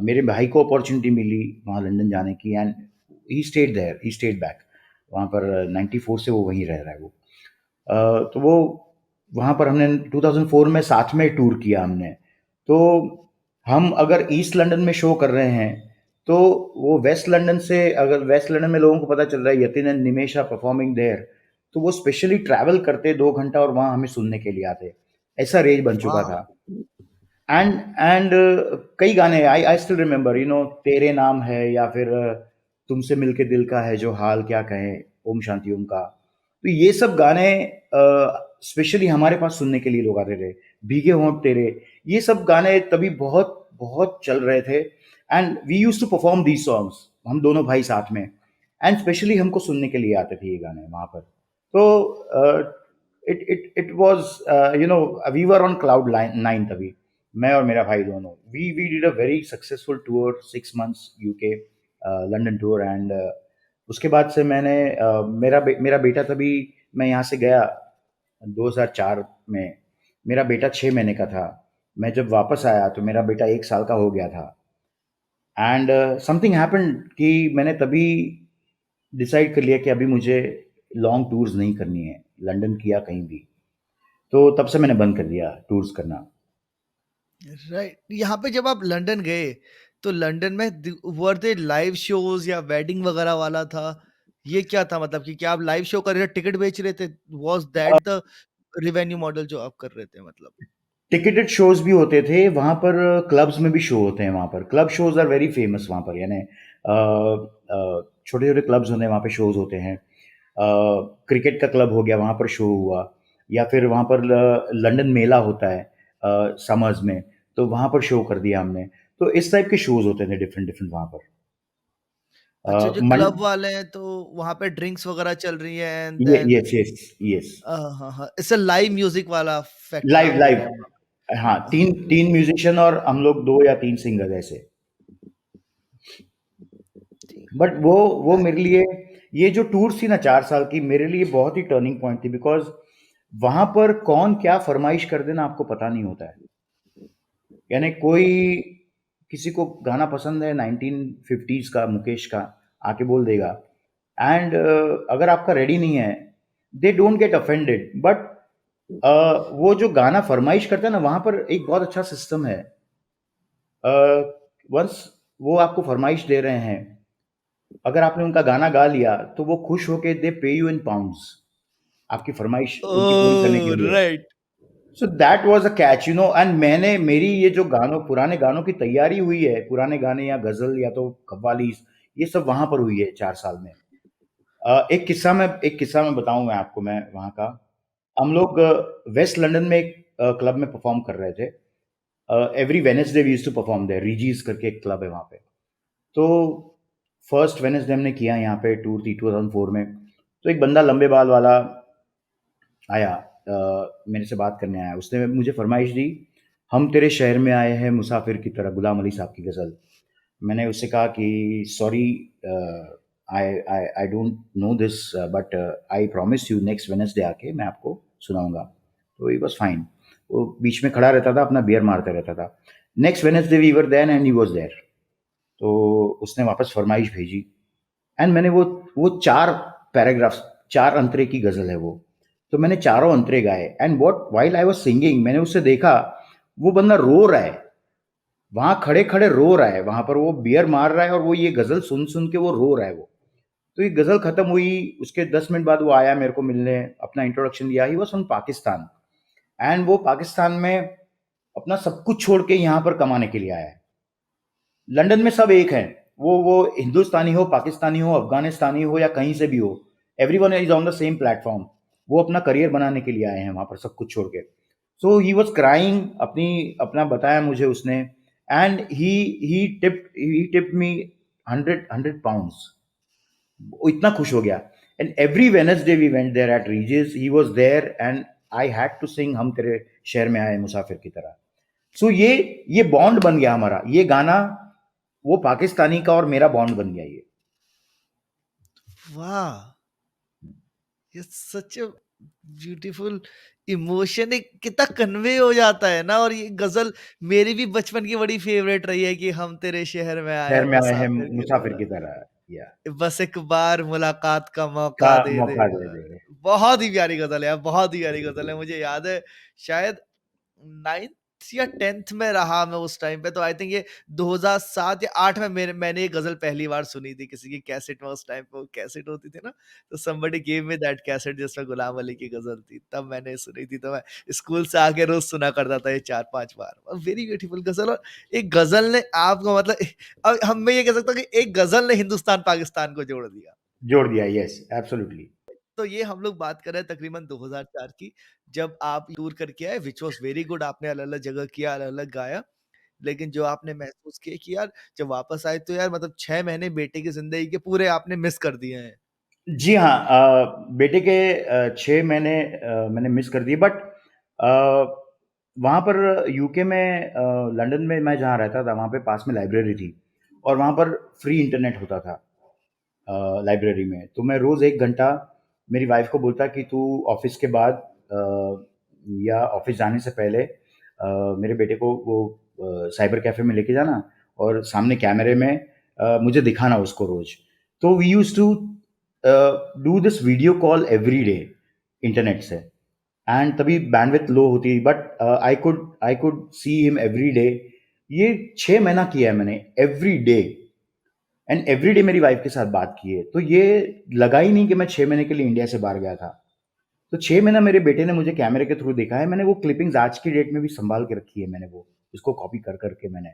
मेरे भाई को अपॉर्चुनिटी मिली वहाँ लंदन जाने की, and he stayed there, he stayed back. वहाँ पर 94 से वो वहीं रह रहा है वो। तो वो वहाँ पर हमने 2004 में साथ में टूर किया हमने। तो हम अगर ईस्ट लंदन में शो कर रहे हैं, तो वो वेस्ट लंदन से, अगर वेस्ट लंदन में लोगों को पता चल रहा है Yatin and Nimesh are performing there, तो वो स्पेशली ट्रैवल करते 2 घंटा और वहाँ हमें सुनने के लिए आते। ऐसा रेंज बन चुका वाह। था। एंड कई गाने आई आई स्टिल रिमेंबर, तेरे नाम है, या फिर तुमसे मिलके दिल का है जो हाल क्या कहें, ओम शांति ओम का। तो ये सब गाने स्पेशली हमारे पास सुनने के लिए लोग आते थे। भीगे होंठ तेरे, ये सब गाने तभी बहुत बहुत चल रहे थे, and we use to perform these songs, हम दोनों भाई साथ में, एंड स्पेशली हमको सुनने के लिए आते थे ये गाने वहाँ पर। तो it was, we were on cloud nine तभी, मैं और मेरा भाई दोनों, we did a very successful tour, 6 months UK London tour. And उसके बाद से मैंने मेरा बेटा, तभी मैं यहाँ से गया 2004 में, मेरा बेटा 6 महीने का था। मैं जब वापस आया तो मेरा बेटा 1 साल का हो गया था। एंड समथिंग हैपेंड कि मैंने तभी डिसाइड कर लिया कि अभी मुझे लॉन्ग टूर्स नहीं करनी है, लंदन की या कहीं भी। तो तब से मैंने बंद कर दिया टूर्स करना। राइट, यहाँ पे जब आप लंदन गए तो लंदन में वर दे लाइव शोज या वेडिंग वगैरह वाला था? ये क्या था, मतलब कि क्या आप लाइव शो कर रहे थे, टिकट बेच रहे थे? Was that the revenue model जो आप कर रहे थे, मतलब? टिकेटेड शोज भी होते थे वहाँ पर, क्लब्स में भी शो होते हैं वहाँ पर, club shows are very famous वहाँ पर, यानी छोटे छोटे क्लब्स होते हैं वहाँ पे, शोज होते हैं। क्रिकेट का क्लब हो गया, वहाँ पर शो हुआ, या फिर वहाँ पर लंदन मेला होता है समर्स में, तो वहाँ पर शो कर दिया हमने। तो इस टाइप के शोज होते थे डिफरेंट डिफरेंट वहाँ पर। अच्छा, जो मन क्लब वाले हैं तो वहाँ पे ड्रिंक्स वगैरह चल रही हैं एंड ये देन यस यस यस हाँ, हाँ, इससे लाइव म्यूजिक वाला फैक्टर लाइव आपको लाइव, दिखा वहाँ हाँ, पे। तीन हाँ, तीन म्यूजिशियन और हम लोग 2 या 3 सिंगर ऐसे। ठीक। बट वो मेरे लिए, ये जो टूर थी ना 4 साल की, मेरे लिए बहुत ही टर्निंग पॉइंट थी, बिकॉज वहां पर कौन क्या फरमाइश कर देना आपको पता नहीं होता है। यानी कोई, किसी को गाना पसंद है 1950s का, मुकेश का, आके बोल देगा। एंड अगर आपका रेडी नहीं है, they don't get offended, but वो जो गाना फरमाइश करता है ना, वहां पर एक बहुत अच्छा सिस्टम है। वंस वो आपको फरमाइश दे रहे हैं, अगर आपने उनका गाना गा लिया, तो वो खुश होके दे पे यू इन पाउंड्स, आपकी फरमाइश उनकी पूरी करने के ओह! लिए। Right. So that was a catch, and मैंने, मेरी ये जो गानों, पुराने गानों की तैयारी हुई है, पुराने गाने या गज़ल या तो कव्वालीज़, ये सब वहाँ पर हुई है 4 साल में। एक किस्सा मैं बताऊँ मैं आपको, मैं वहाँ का। हम लोग वेस्ट लंदन में एक क्लब में परफ़ॉर्म कर रहे थे। Every Wednesday we used to perform there, रीजीज़ करके एक क्लब है वहाँ पे। तो फर्स्ट वेडनेसडे हमने किया यहाँ पे, टूर थी 2004 में। तो एक बंदा लंबे बाल वाला आया, मेरे से बात करने आया, उसने मुझे फरमाइश दी, हम तेरे शहर में आए हैं मुसाफिर की तरह, गुलाम अली साहब की गज़ल। मैंने उससे कहा कि sorry, I I I don't know this, but I promise you next Wednesday आके मैं आपको सुनाऊंगा। तो ही वॉज फाइन। वो बीच में खड़ा रहता था, अपना बियर मारता रहता था। Next Wednesday we were there and he was there. तो उसने वापस फरमाइश भेजी, एंड मैंने वो 4 पैराग्राफ्स, 4 अंतरे की गज़ल है वो। तो मैंने चारों अंतरे गाए, and what while I was singing, मैंने उससे देखा, वो बंदा रो रहा है। वहाँ खड़े-खड़े रो रहा है, वहाँ पर वो बियर मार रहा है और वो ये गज़ल सुन-सुन के वो रो रहा है वो। तो ये गज़ल खत्म हुई, उसके 10 मिनट बाद वो आया मेरे को मिलने, अपना इंट्रोडक्शन दिया, he was from Pakistan, and वो पाकिस्तान में अपना सब कुछ छोड़ के यहाँ पर कमाने के लिए आया है। लंदन में सब एक हैं, वो हिंदुस्तानी हो, पाकिस्तानी हो, अफ़गानिस्तानी हो या कहीं से भी हो, everyone is on the same platform. वो अपना करियर बनाने के लिए आए हैं वहाँ पर सब कुछ छोड़ के। सो ही वाज़ क्राइंग, अपना बताया मुझे उसने, and he tipped me 100 pounds. वो इतना खुश हो गया। And every Wednesday we went there at Regis, he was there, and I had to sing हम तेरे शहर में आए मुसाफिर की तरह। सो ये बॉन्ड बन गया हमारा, ये गाना वो पाकिस्तानी का और मेरा बॉन्ड बन गया ये। वाह! ये सच अ ब्यूटीफुल इमोशन, एक कितना कन्वे हो जाता है ना। और ये गज़ल मेरी भी बचपन की बड़ी फ़ेवरेट रही है कि हम तेरे शहर में आए शहर हैं में आए हैं मुसाफिर की मुसाफिर तरह, की तरह, या बस एक बार मुलाकात का का मौका दे दे। मौका दे दे। बहुत ही प्यारी गज़ल है यार, बहुत ही प्यारी गज़ल है। मुझे याद है शायद 9th या 10th में रहा मैं उस टाइम पे, तो आई थिंक ये 2007 या 8 में मैंने ये गज़ल पहली बार सुनी थी किसी की कैसेट में। उस टाइम पे वो कैसेट होती थी ना, तो somebody give me that cassette जिसमें गुलाम अली की गज़ल थी, तब मैंने सुनी थी। तो मैं स्कूल से आके रोज़ सुना करता था ये 4-5 बार। वेरी ब्यूटीफुल गज़ल। और एक गज़ल ने आपको मतलब अब हम मैं ये कह सकता हूँ कि एक गज़ल ने हिंदुस्तान-पाकिस्तान को जोड़ दिया। जोड़ दिया, यस, एब्सोल्युटली। तो ये हम लोग बात कर रहे हैं तकरीबन 2004 की, जब आप टूर करके आए, व्हिच वाज़ वेरी गुड। आपने अलग-अलग जगह किया, अलग-अलग गाया। लेकिन जो आपने महसूस किया कि यार जब वापस आए तो यार मतलब 6 महीने बेटे की ज़िंदगी के पूरे आपने मिस कर दिए हैं। जी हाँ, बेटे के 6 महीने मैंने मिस कर दिए, बट वहाँ पर यूके में, लंदन में मैं जहाँ रहता था, वहाँ पे पास में लाइब्रेरी थी और वहाँ पर फ्री इंटरनेट होता था लाइब्रेरी में। तो मैं रोज़ 1 घंटा मेरी वाइफ़ को बोलता कि तू ऑफ़िस के बाद या ऑफ़िस जाने से पहले मेरे बेटे को वो साइबर कैफ़े में लेके जाना और सामने कैमरे में मुझे दिखाना उसको रोज़। तो we used to do this video call every day internet से, एंड तभी बैंडविड्थ लो होती, but I could see him every day. ये 6 महीना किया है मैंने every day, and every day मेरी वाइफ के साथ बात की है। तो ये लगा ही नहीं कि मैं 6 महीने के लिए इंडिया से बाहर गया था। तो 6 महीना मेरे बेटे ने मुझे कैमरे के थ्रू देखा है। मैंने वो क्लिपिंग्स आज की डेट में भी संभाल के रखी है, मैंने वो उसको कॉपी कर करके मैंने।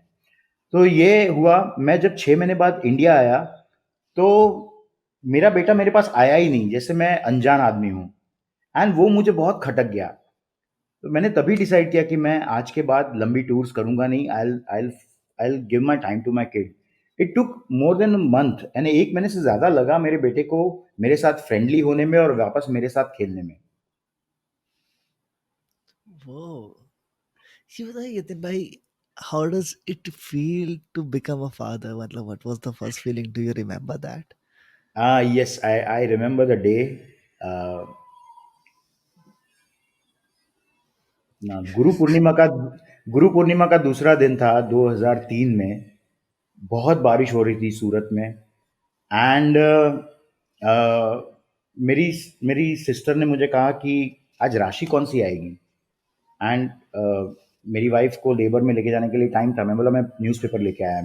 तो ये हुआ, मैं जब 6 महीने बाद इंडिया आया, तो मेरा बेटा मेरे पास आया ही नहीं, जैसे मैं अनजान आदमी हूँ, एंड वो मुझे बहुत खटक गया। तो मैंने तभी डिसाइड किया कि मैं आज के बाद लंबी टूर्स करूँगा नहीं। I will give my time to my kid. It took more than a month, यानी 1 महीने से ज़्यादा लगा मेरे बेटे को मेरे साथ फ्रेंडली होने में और वापस मेरे साथ खेलने में। वो ये बताइए यतिन भाई, how does it feel to become a father? मतलब what was the first feeling? Do you remember that? Yes, I remember the day. Uh, ना गुरु पूर्णिमा का दूसरा दिन था 2003 में। बहुत बारिश हो रही थी सूरत में, एंड मेरी मेरी सिस्टर ने मुझे कहा कि आज राशि कौन सी आएगी, एंड मेरी वाइफ को लेबर में लेके जाने के लिए टाइम था। मैं बोला मैं न्यूज़पेपर लेके आया।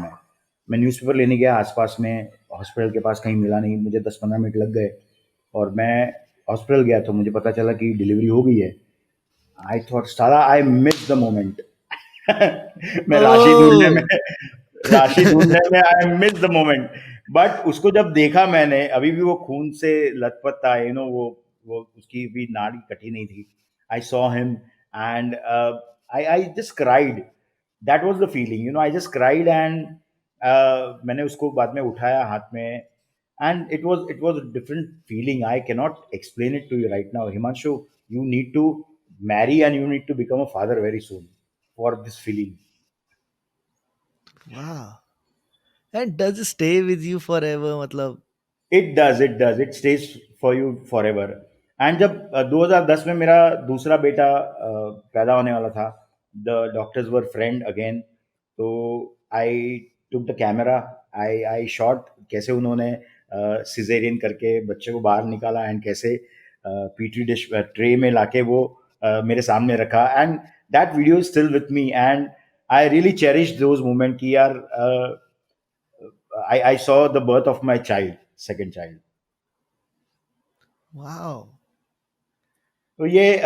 मैं न्यूज़पेपर लेने गया, आसपास में हॉस्पिटल के पास कहीं मिला नहीं, मुझे 10-15 मिनट लग गए और मैं हॉस्पिटल गया तो मुझे पता चला कि डिलीवरी हो गई है। आई थॉट साला आई मिस द मोमेंट। मैं ओह! राशि ढूँढने में I miss the moment. But उसको जब देखा मैंने, अभी भी वो खून से लथपथ था, वो उसकी भी नाड़ी कटी नहीं थी। I saw him, and I just cried. That was the feeling, I just cried, and मैंने उसको बाद में उठाया हाथ में, and it was a different feeling. I cannot explain it to you right now. Himanshu, you need to marry and you need to become a father very soon for this feeling. वाह! And does it stay with you forever? मतलब It stays for you forever. And जब 2010 में मेरा दूसरा बेटा पैदा होने वाला था, the doctors were friend again. तो I took the camera, I shot कैसे उन्होंने सिजेरियन करके बच्चे को बाहर निकाला, एंड कैसे पीटरी डिश ट्रे में लाके वो मेरे सामने रखा, and that video is still with me, and I really cherish those moment कि यार I saw the birth of my child, second child. Wow! तो ये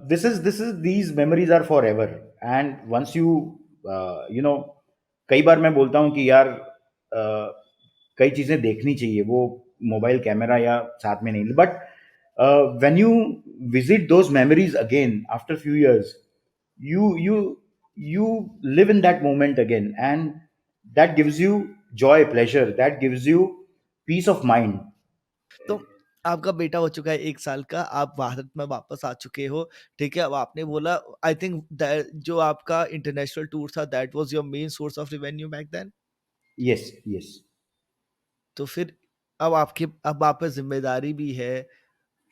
this is these memories are for ever, and once you you know कई बार मैं बोलता हूँ कि यार कई चीज़ें देखनी चाहिए, वो मोबाइल कैमरा या साथ में नहीं, but when you visit those memories again after few years, you you live in that moment again, and that gives you joy, pleasure, that gives you peace of mind. तो आपका बेटा हो चुका है 1 साल का, आप भारत में वापस आ चुके हो, ठीक है? अब आपने बोला आई थिंक दैट जो आपका इंटरनेशनल टूर था that was your main source of revenue back then? Yes, yes. तो फिर अब आप पे ज़िम्मेदारी भी है,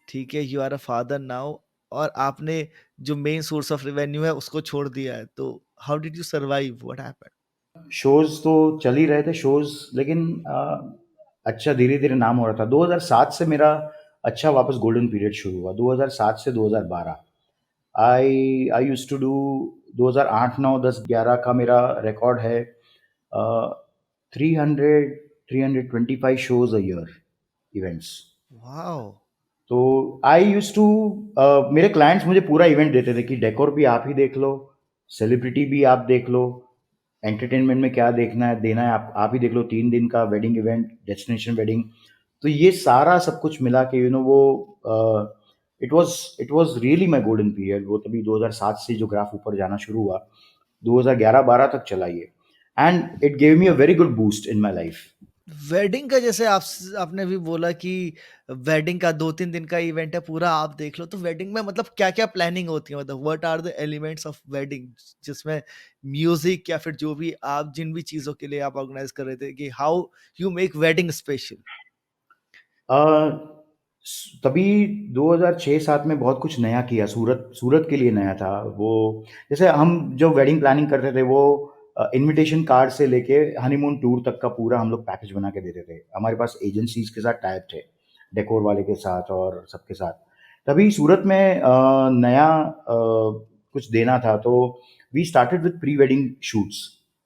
ठीक है? You are a father now और आपने जो मेन सोर्स ऑफ रेवेन्यू है उसको छोड़ दिया है, तो how did you survive? What happened? Shows तो चल ही रहे थे शोज़, लेकिन अच्छा धीरे-धीरे नाम हो रहा था। 2007 से मेरा अच्छा वापस गोल्डन पीरियड शुरू हुआ 2007 से 2012। आई आई यूज्ड टू डू 2008, 9, 10, 11 का मेरा रिकॉर्ड है 300 325 shows a year, events. Wow. तो आई यूज्ड टू, मेरे क्लाइंट्स मुझे पूरा इवेंट देते थे कि डेकोर भी आप ही देख लो, सेलिब्रिटी भी आप देख लो, एंटरटेनमेंट में क्या देखना है देना है आप ही देख लो, 3 दिन का वेडिंग इवेंट, डेस्टिनेशन वेडिंग। तो ये सारा सब कुछ मिला के वो it was really my golden period. वो तभी 2007 से जो ग्राफ ऊपर जाना शुरू हुआ, 2011-12 तक चला ये, and it gave me a very good boost in my life. Wedding का जैसे आपने भी बोला कि वेडिंग का 2-3 दिन का इवेंट है पूरा आप देख लो, तो वेडिंग में मतलब क्या-क्या प्लानिंग होती है? मतलब what are the elements of wedding जिसमें म्यूज़िक या फिर जो भी आप जिन भी चीज़ों के लिए आप ऑर्गेनाइज़ कर रहे थे कि how you make wedding special? Uh, तभी 2006-7 में बहुत कुछ नया किया, सूरत सूरत के लिए नया था वो। जैसे हम जो वेडिंग प्लानिंग करते थे वो इनविटेशन कार्ड से लेके हनीमून टूर तक का पूरा हम लोग पैकेज बना के देते थे। हमारे पास एजेंसीज के साथ टाइप थे, डेकोर वाले के साथ और सबके साथ। तभी सूरत में नया कुछ देना था, तो we started with pre wedding shoots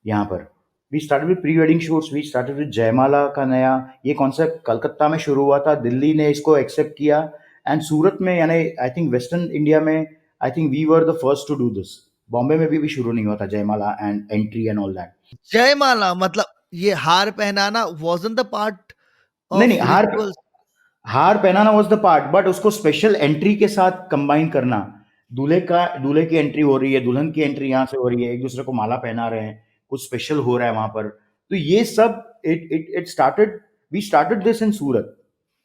यहाँ पर। We started with pre wedding shoots, we started with jaimala का नया। ये कॉन्सेप्ट कलकत्ता में शुरू हुआ था, दिल्ली ने इसको एक्सेप्ट किया, एंड सूरत में, यानी आई थिंक वेस्टर्न इंडिया में, I think we were the first to do this. Bombay में भी शुरू नहीं हुआ था jaimala and entry and all that. जयमाला मतलब ये हार पहनाना वाज़न्ट द पार्ट नहीं नहीं, ऑफ हार रिचुअल्स? हार पहनाना वाज द पार्ट, बट उसको स्पेशल एंट्री के साथ कंबाइन करना। दूल्हे की एंट्री हो रही है, दुल्हन की एंट्री यहाँ से हो रही है, एक दूसरे को माला पहना रहे हैं, कुछ स्पेशल हो रहा है वहां पर। तो ये सब it it it started we started this in Surat,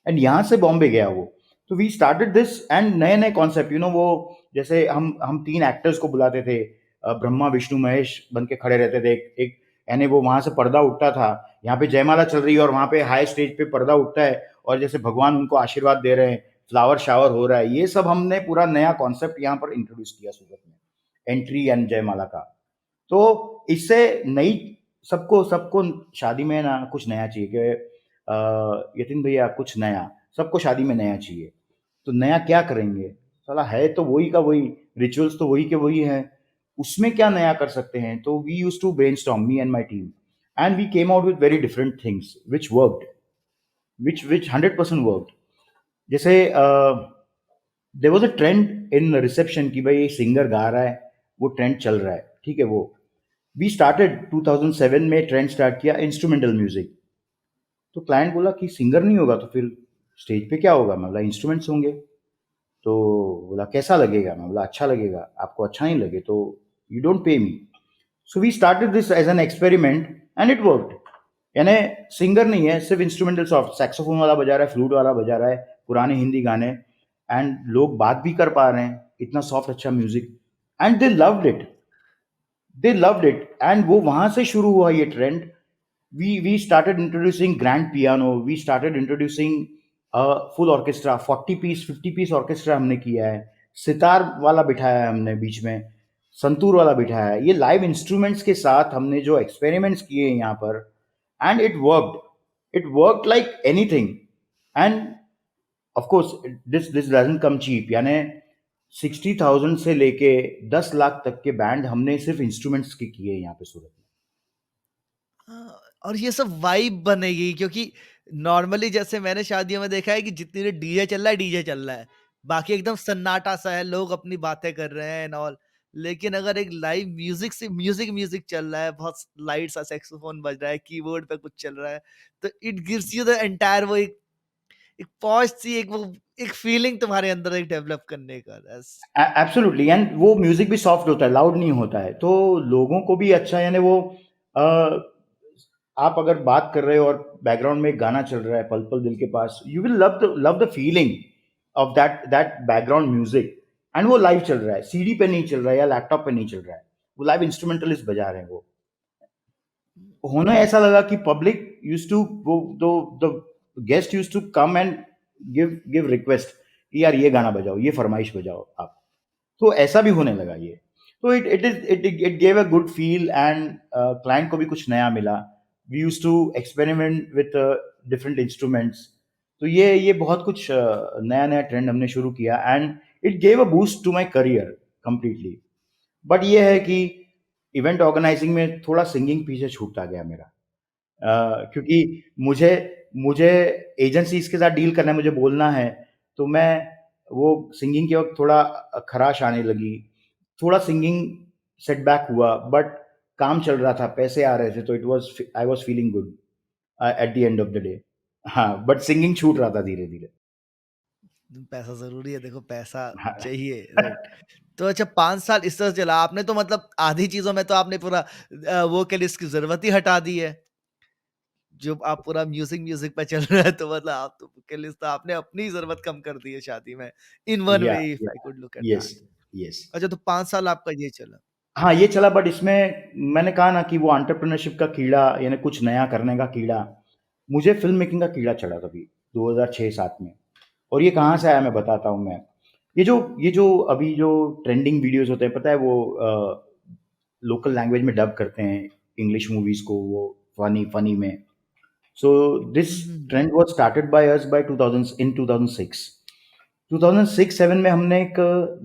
and यहाँ से बॉम्बे गया वो। तो वी स्टार्टेड दिस, एंड नए नए कॉन्सेप्ट, वो जैसे हम 3 एक्टर्स को बुलाते थे, ब्रह्मा विष्णु महेश बन के खड़े रहते थे, एक यानी वो वहां से पर्दा उठता था, यहाँ पे जयमाला चल रही है और वहां पे हाई स्टेज पे पर्दा उठता है, और जैसे भगवान उनको आशीर्वाद दे रहे हैं, फ्लावर शावर हो रहा है। ये सब हमने पूरा नया कॉन्सेप्ट यहाँ पर इंट्रोड्यूस किया सूरत में, एंट्री एंड जयमाला का। तो इससे नई, सबको सबको शादी में ना कुछ नया चाहिए कि यतिन भैया कुछ नया, सबको शादी में नया चाहिए। तो नया क्या करेंगे? साला है तो वही का वही, रिचुअल्स तो वही के वही हैं, उसमें क्या नया कर सकते हैं? तो we used to brainstorm, me and my team, and we came out with very different things which worked, which 100% worked. जैसे there was a trend in reception कि भाई सिंगर गा रहा है, वो ट्रेंड चल रहा है, ठीक है वो। वी स्टार्टेड 2007 में ट्रेंड स्टार्ट किया इंस्ट्रूमेंटल म्यूजिक। तो क्लाइंट बोला कि सिंगर नहीं होगा तो फिर स्टेज पे क्या होगा? मैं बोला इंस्ट्रूमेंट्स होंगे। तो बोला कैसा लगेगा? मैं बोला अच्छा लगेगा। आपको अच्छा नहीं लगे तो you don't pay me. So we started this as an experiment, and it worked. यानी सिंगर नहीं है, सिर्फ इंस्ट्रूमेंटल, सॉफ्ट सैक्सोफोन वाला बजा रहा है, फ्लूट वाला बजा रहा है, पुराने हिंदी गाने, एंड लोग बात भी कर पा रहे हैं, इतना सॉफ्ट अच्छा music, and they loved it and वो वहां से शुरू हुआ ये trend. we started introducing grand piano, we started introducing a full orchestra, 40 piece 50 piece orchestra हमने किया है, सितार वाला बिठाया है हमने बीच में, संतूर वाला बिठाया है। ये लाइव इंस्ट्रूमेंट्स के साथ हमने जो एक्सपेरिमेंट्स किए हैं यहाँ पर, and it worked like anything. And of course this doesn't come cheap, यानी 60,000 से लेके 10 लाख तक के बैंड हमने सिर्फ इंस्ट्रूमेंट्स के किए हैं यहाँ पे सूरत में। और ये सब वाइब बनेगी क्योंकि नॉर्मली जैसे मैंने शादियों में देखा है कि जितनी देर डीजे चल रहा है डीजे चल रहा है, बाकी एकदम सन्नाटा सा है, लोग अपनी बातें कर रहे हैं एंड ऑल। लेकिन अगर एक लाइव म्यूजिक से म्यूजिक म्यूजिक चल रहा है, बहुत लाइट सा सैक्सोफोन बज रहा है, कीबोर्ड पे कुछ चल रहा है, तो it gives you the entire वो एक पॉश सी एक वो एक फीलिंग तुम्हारे अंदर एक डेवलप करने का। एब्सोल्युटली, एंड वो म्यूजिक भी सॉफ्ट होता है, लाउड नहीं होता है, तो लोगों को भी अच्छा, यानी वो अ, आप अगर बात कर रहे हो और बैकग्राउंड में एक गाना चल रहा है पल पल दिल के पास, you will love the feeling of that background music, and वो लाइव चल रहा है, सीडी पे नहीं चल रहा है या लैपटॉप पे नहीं चल रहा है, वो लाइव इंस्ट्रूमेंटलिस्ट बजा रहे हैं। वो होना ऐसा लगा कि पब्लिक यूज टू वो the guest use to come and give request कि यार ये गाना बजाओ, ये फरमाइश बजाओ आप। तो ऐसा भी होने लगा ये। तो it gave a good feel, and client को भी कुछ नया मिला। We use to experiment with different instruments. तो ये बहुत कुछ नया-नया ट्रेंड हमने शुरू किया and it gave a boost to my career completely. But ये है कि इवेंट ऑर्गेनाइजिंग में थोड़ा सिंगिंग पीछे छूटता गया मेरा। क्योंकि मुझे मुझे एजेंसीज़ के साथ डील करना है, मुझे बोलना है, तो मैं वो सिंगिंग के वक़्त थोड़ा खराश आने लगी। थोड़ा सिंगिंग सेटबैक हुआ, बट काम चल रहा था, पैसे आ रहे थे, तो I was feeling good at the end of the day. हाँ, बट सिंगिंग छूट रहा था धीरे-धीरे। पैसा ज़रूरी है, देखो पैसा हाँ। चाहिए, राइट। तो अच्छा 5 साल इस तरह से चला, आपने तो मतलब आधी चीज़ों में तो आपने पूरा वोकलिस्ट की ज़रूरत ही हटा दी है। जो आप पूरा म्यूज़िक म्यूज़िक पे चल रहा है तो मतलब आप तो वोकलिस्ट तो आपने अपनी ज़रूरत कम कर दी है शादी में, इन वन या वे इफ या I could look at yes, that. Yes. अच्छा तो 5 साल आपका ये चला। हाँ, ये चला, बट इसमें मैंने कहा ना कि वो एंटरप्रेन्योरशिप का कीड़ा, यानी कुछ नया करने का कीड़ा, मुझे फ़िल्म मेकिंग का कीड़ा चढ़ा तभी 2006-7 में। और ये कहाँ से आया मैं बताता हूँ मैं। ये जो अभी जो ट्रेंडिंग वीडियोज़ होते हैं, पता है वो लोकल लैंग्वेज में डब करते हैं इंग्लिश मूवीज़ को, वो फ़नी फ़नी में। So this hmm, hmm. Trend was started by us by 2006। 2006-7 में हमने एक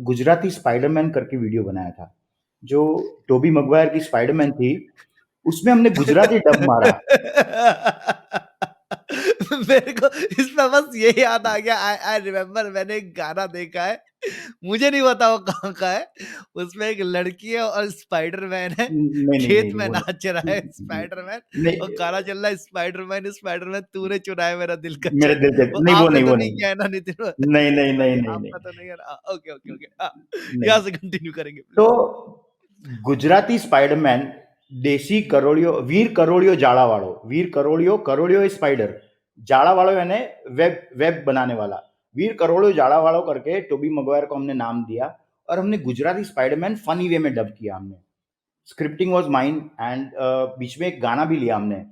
गुजराती स्पाइडरमैन करके वीडियो बनाया था। जो टोबी मैguire की स्पाइडरमैन थी, उसमें हमने गुजराती डब मारा। मेरे को इसमें बस ये याद आ गया, आई आई रिमेंबर मैंने एक गाना देखा है, मुझे नहीं पता वो कहाँ का है। उसमें एक लड़की है और स्पाइडरमैन है, नहीं, नहीं, नहीं, खेत नहीं, में वो नाच रहा है नहीं, स्पाइडरमैन और नहीं, गाना चल रहा है स्पाइडरमैन स्पाइडरमैन तूने चुराया मेरा दिल का मेरे चैन। दिल के वो नहीं, वो आपने नहीं, तो वो नहीं नहीं। किया है ना नितिन? नहीं, नहीं, नहीं, बताइए नहीं, नहीं, आपका तो नहीं है ना? Okay, okay, okay. नहीं। यहाँ से कंटिन्यू करेंगे तो प्लीज़। गुजराती स्पाइडरमैन, देसी करोड़ियो, वीर करोड़ियो जाड़ावाड़ो, वीर करोड़ियो, करोड़ियो स्पाइडर, जाड़ावाड़ो यानी वेब वेब बनाने वाला, वीर करोड़ियो जाड़ावाड़ो करके टोबी मैguire को हमने नाम दिया और हमने गुजराती स्पाइडरमैन फनी वे में डब किया हमने। स्क्रिप्टिंग वाज माइन एंड बीच में एक गाना भी लिया हमने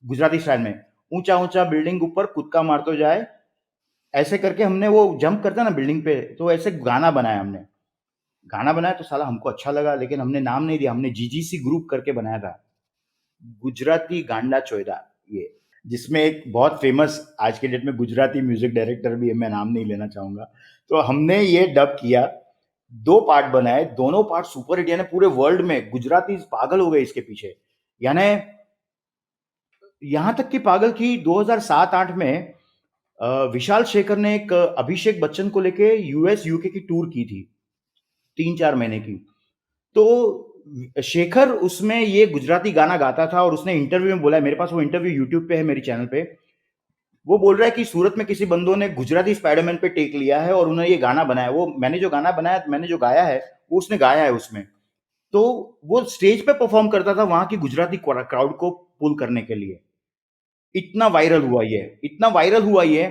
गुजराती स्टाइल में, ऊंचा ऊंचा बिल्डिंग ऊपर कूदका मार तो जाए, ऐसे करके हमने वो जंप करता ना बिल्डिंग पे, तो ऐसे गाना बनाया हमने। गाना बनाया तो साला हमको अच्छा लगा, लेकिन हमने नाम नहीं दिया, हमने जीजीसी ग्रुप करके बनाया था, गुजराती गांडा चोयदा, ये, जिसमें एक बहुत फेमस आज के डेट में गुजराती म्यूजिक डायरेक्टर भी है, मैं नाम नहीं लेना चाहूंगा। तो हमने ये डब किया, 2 पार्ट बनाए, दोनों पार्ट सुपर हिट, यानी पूरे वर्ल्ड में गुजराती पागल हो गए इसके पीछे। यानी यहां तक कि पागल की 2007-8 में विशाल शेखर ने एक अभिषेक बच्चन को लेके यूएस यूके की टूर की थी, 3-4 महीने की। तो शेखर उसमें ये गुजराती गाना गाता था और उसने इंटरव्यू में बोला है, मेरे पास वो इंटरव्यू यूट्यूब पे है मेरी चैनल पे। वो बोल रहा है कि सूरत में किसी बंदों ने गुजराती स्पाइडरमैन पे टेक लिया है और उन्होंने ये गाना बनाया, वो मैंने जो गाना बनाया, मैंने जो गाया है, वो उसने गाया है उसमें। तो वो स्टेज पे परफॉर्म करता था वहां की गुजराती क्राउड को पुल करने के लिए। इतना वायरल हुआ ये, इतना वायरल हुआ ये,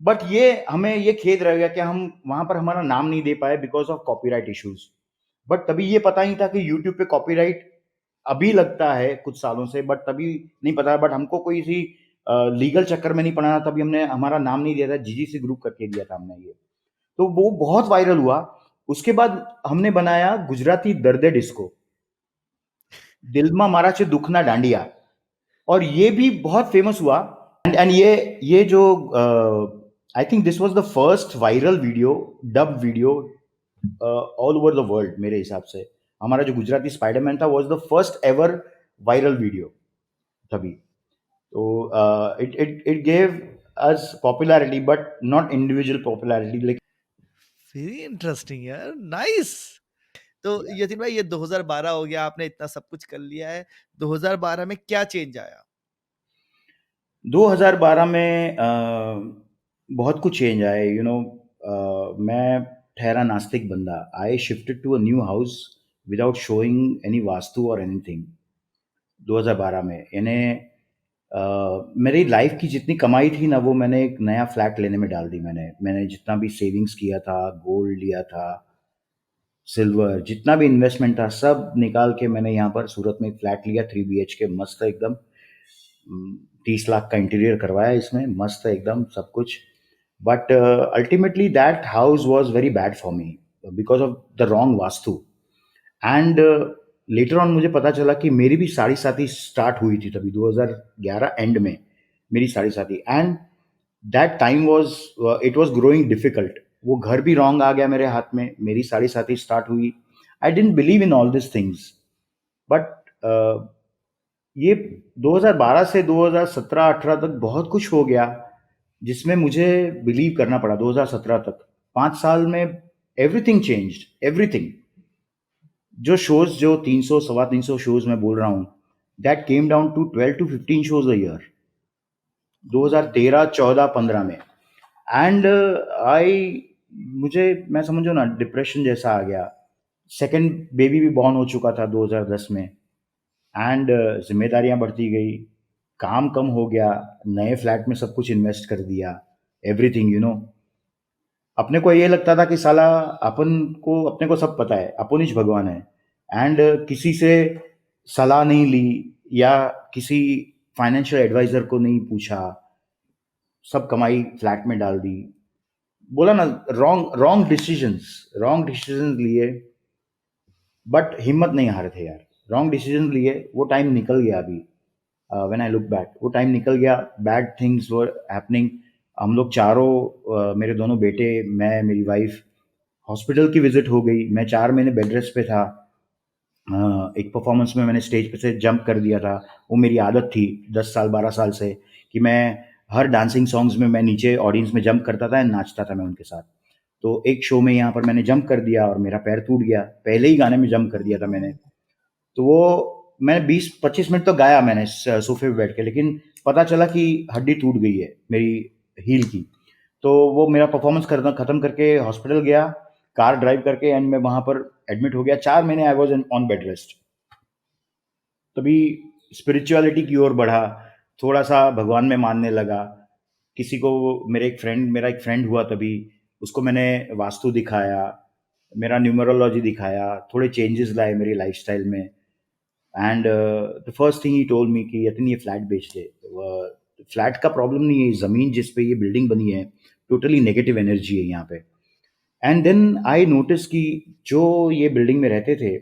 बट ये हमें ये खेद रह गया कि हम वहां पर हमारा नाम नहीं दे पाए because of copyright issues. But तभी ये पता नहीं था कि यूट्यूब पे कॉपीराइट अभी लगता है कुछ सालों से, बट तभी नहीं पता। बट हमको कोई सी लीगल चक्कर में नहीं पड़ा था, तभी हमने हमारा नाम नहीं दिया था, जीजीसी ग्रुप करके दिया था हमने ये। तो वो बहुत वायरल हुआ। उसके बाद हमने बनाया गुजराती दर्दे डिस्को, दिलमा मारा छे दुखना डांडिया, और ये भी बहुत फेमस हुआ। एंड ये जो I think this was the first viral video, dub video all over the world मेरे हिसाब से। हमारा जो गुजराती स्पाइडरमैन था was the first ever viral video तभी। तो it it it gave us popularity, but not individual popularity, like. Very interesting यार, nice. तो यतिन भाई ये 2012 हो गया, आपने इतना सब कुछ कर लिया है, 2012 में क्या चेंज आया? 2012 में बहुत कुछ चेंज आए, मैं ठहरा नास्तिक बंदा। I shifted to a new house without showing any vastu और एनीथिंग 2012 में। यानी मेरी लाइफ की जितनी कमाई थी ना, वो मैंने एक नया फ्लैट लेने में डाल दी। मैंने जितना भी सेविंग्स किया था, गोल्ड लिया था, सिल्वर, जितना भी इन्वेस्टमेंट था, सब निकाल के मैंने यहाँ पर सूरत में एक फ्लैट लिया, 3 BHK, मस्त है एकदम। 30 लाख का इंटीरियर करवाया इसमें, मस्त है एकदम सब कुछ। But ultimately that house was very bad for me because of the wrong vastu. And later on मुझे पता चला कि मेरी भी साढ़ी साथी स्टार्ट हुई थी तभी 2011 एंड में, मेरी साढ़ी साथी। And that time was it was growing difficult. वो घर भी रॉन्ग आ गया मेरे हाथ में, मेरी साढ़े साथी स्टार्ट हुई। I don't believe in all this things, but ये 2012 से 2017-18 तक बहुत कुछ हो गया जिसमें मुझे बिलीव करना पड़ा। 2017 तक 5 साल में एवरीथिंग चेंज्ड, एवरीथिंग। जो शोज, जो 300 सवा 300 शोज मैं बोल रहा हूँ, that came down to 12 to 15 shows a year, okay. 2013 14 15 में। एंड आई मुझे, मैं समझो ना, डिप्रेशन जैसा आ गया। सेकंड बेबी भी बॉर्न हो चुका था 2010 में। एंड जिम्मेदारियां बढ़ती गई, काम कम हो गया, नए फ्लैट में सब कुछ इन्वेस्ट कर दिया, एवरीथिंग, अपने को ये लगता था कि साला अपन को, अपने को सब पता है, अपन ही भगवान है। एंड किसी से सलाह नहीं ली या किसी फाइनेंशियल एडवाइजर को नहीं पूछा, सब कमाई फ्लैट में डाल दी। बोला ना, रॉन्ग रॉन्ग डिसीजंस लिए, बट हिम्मत नहीं हारे थे यार। रॉन्ग डिसीजन लिए, वो टाइम निकल गया अभी। व्हेन आई लुक बैक, वो टाइम निकल गया, बैड थिंग्स वर हैपनिंग। हम लोग चारों, मेरे दोनों बेटे, मैं, मेरी वाइफ, हॉस्पिटल की विजिट हो गई। मैं 4 महीने बेड रेस्ट पे था। एक परफॉर्मेंस में मैंने स्टेज पे से जंप कर दिया था। वो मेरी आदत थी 10 साल 12 साल से, कि मैं हर डांसिंग सॉन्ग्स में मैं नीचे ऑडियंस में जंप करता था एंड नाचता था मैं उनके साथ। तो एक शो में यहाँ पर मैंने जंप कर दिया और मेरा पैर टूट गया, पहले ही गाने में जंप कर दिया था मैंने। तो वो, मैं 20-25 मिनट तो गाया मैंने सोफे पे बैठ के, लेकिन पता चला कि हड्डी टूट गई है मेरी हील की। तो वो मेरा परफॉर्मेंस करना खत्म करके हॉस्पिटल गया, कार ड्राइव करके, एंड मैं वहां पर एडमिट हो गया। 4 महीने I was on bed rest. तभी स्पिरिचुअलिटी की ओर बढ़ा, थोड़ा सा भगवान में मानने लगा। किसी को, मेरा एक फ्रेंड हुआ तभी, उसको मैंने वास्तु दिखाया, मेरा न्यूमरोलॉजी दिखाया, थोड़े चेंजेस लाए मेरी लाइफस्टाइल में। And the first thing he told me कि यतिन, ये फ्लैट बेच दे। फ्लैट का प्रॉब्लम नहीं है, ज़मीन जिस पे ये बिल्डिंग बनी है, टोटली नेगेटिव एनर्जी है यहाँ पे। एंड देन आई नोटिस कि जो ये बिल्डिंग में रहते थे,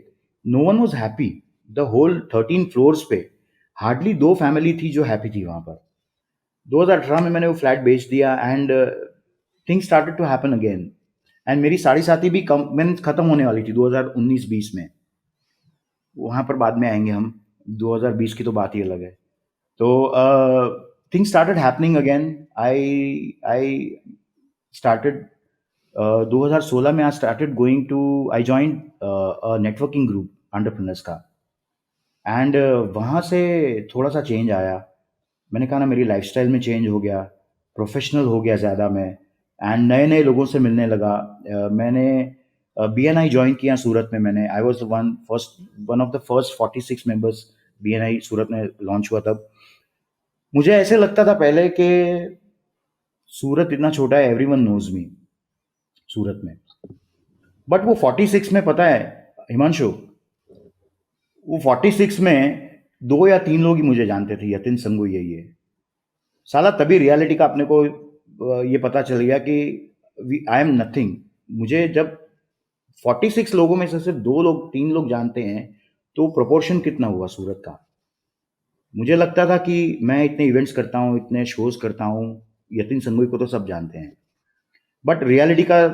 no one was happy. The whole 13 floors पे हार्डली 2 फैमिली थी जो हैप्पी थी वहाँ पर। 2018 में मैंने वो फ्लैट बेच दिया, and things started to happen again. And मेरी साढ़ी साथी भी कम मैंने खत्म होने वाली थी 2019-20 में। वहाँ पर बाद में आएंगे हम, 2020 की तो बात ही अलग है। तो things started happening again. I I started 2016 में I started going to, I joined networking group entrepreneurs का। एंड वहाँ से थोड़ा सा चेंज आया। मैंने कहा ना, मेरी लाइफस्टाइल में चेंज हो गया, प्रोफेशनल हो गया ज़्यादा मैं, एंड नए नए लोगों से मिलने लगा। मैंने BNI ज्वाइन किया सूरत में। मैंने, I was one of the first 46 members. BNI सूरत में लॉन्च हुआ तब। मुझे ऐसे लगता था पहले कि सूरत इतना छोटा है, एवरीवन नोज मी सूरत में। बट वो 46 में, पता है हिमांशु, वो 46 में 2 या 3 लोग ही मुझे जानते थे, यतिन संगू यही है। साला तभी रियलिटी का अपने को ये पता चल गया कि आई एम नथिंग। मुझे जब 46 लोगों में से सिर्फ 2 लोग 3 लोग जानते हैं, तो प्रोपोर्शन कितना हुआ सूरत का। मुझे लगता था कि मैं इतने इवेंट्स करता हूँ, इतने शोज करता हूँ, यतिन संघवी को तो सब जानते हैं। बट रियलिटी का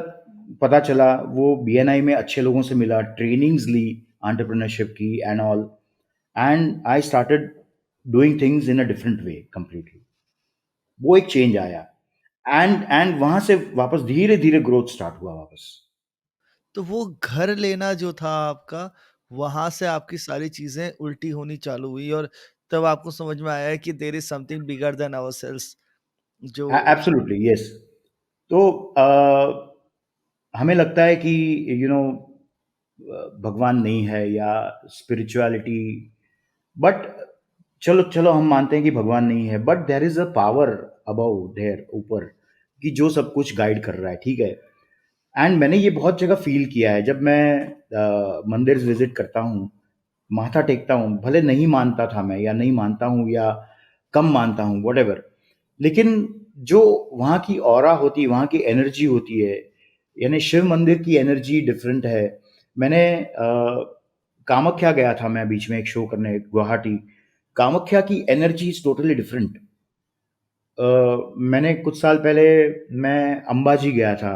पता चला, वो BNI में अच्छे लोगों से मिला, ट्रेनिंग्स ली एंटरप्रेन्योरशिप की and all, and I started doing things in a different way completely. वो एक चेंज आया, एंड वहां से वापस धीरे धीरे ग्रोथ स्टार्ट हुआ वापस। तो वो घर लेना जो था आपका, वहाँ से आपकी सारी चीज़ें उल्टी होनी चालू हुई और तब आपको समझ में आया कि there is something bigger than ourselves जो एब्सोल्युटली यस। तो हमें लगता है कि यू नो भगवान नहीं है या स्पिरिचुअलिटी, बट चलो चलो हम मानते हैं कि भगवान नहीं है, but there is a power above there ऊपर, कि जो सब कुछ गाइड कर रहा है, ठीक है। एंड मैंने ये बहुत जगह फील किया है, जब मैं मंदिर विजिट करता हूँ, माथा टेकता हूँ, भले नहीं मानता था मैं, या नहीं मानता हूँ, या कम मानता हूँ, वट, लेकिन जो वहाँ की ऑरा होती है, वहाँ की एनर्जी होती है, यानी शिव मंदिर की एनर्जी डिफरेंट है। मैंने कामाख्या गया था मैं बीच में एक शो करने, गुवाहाटी। कामाख्या की एनर्जी इज टोटली डिफरेंट। मैंने कुछ साल पहले मैं अंबाजी गया था,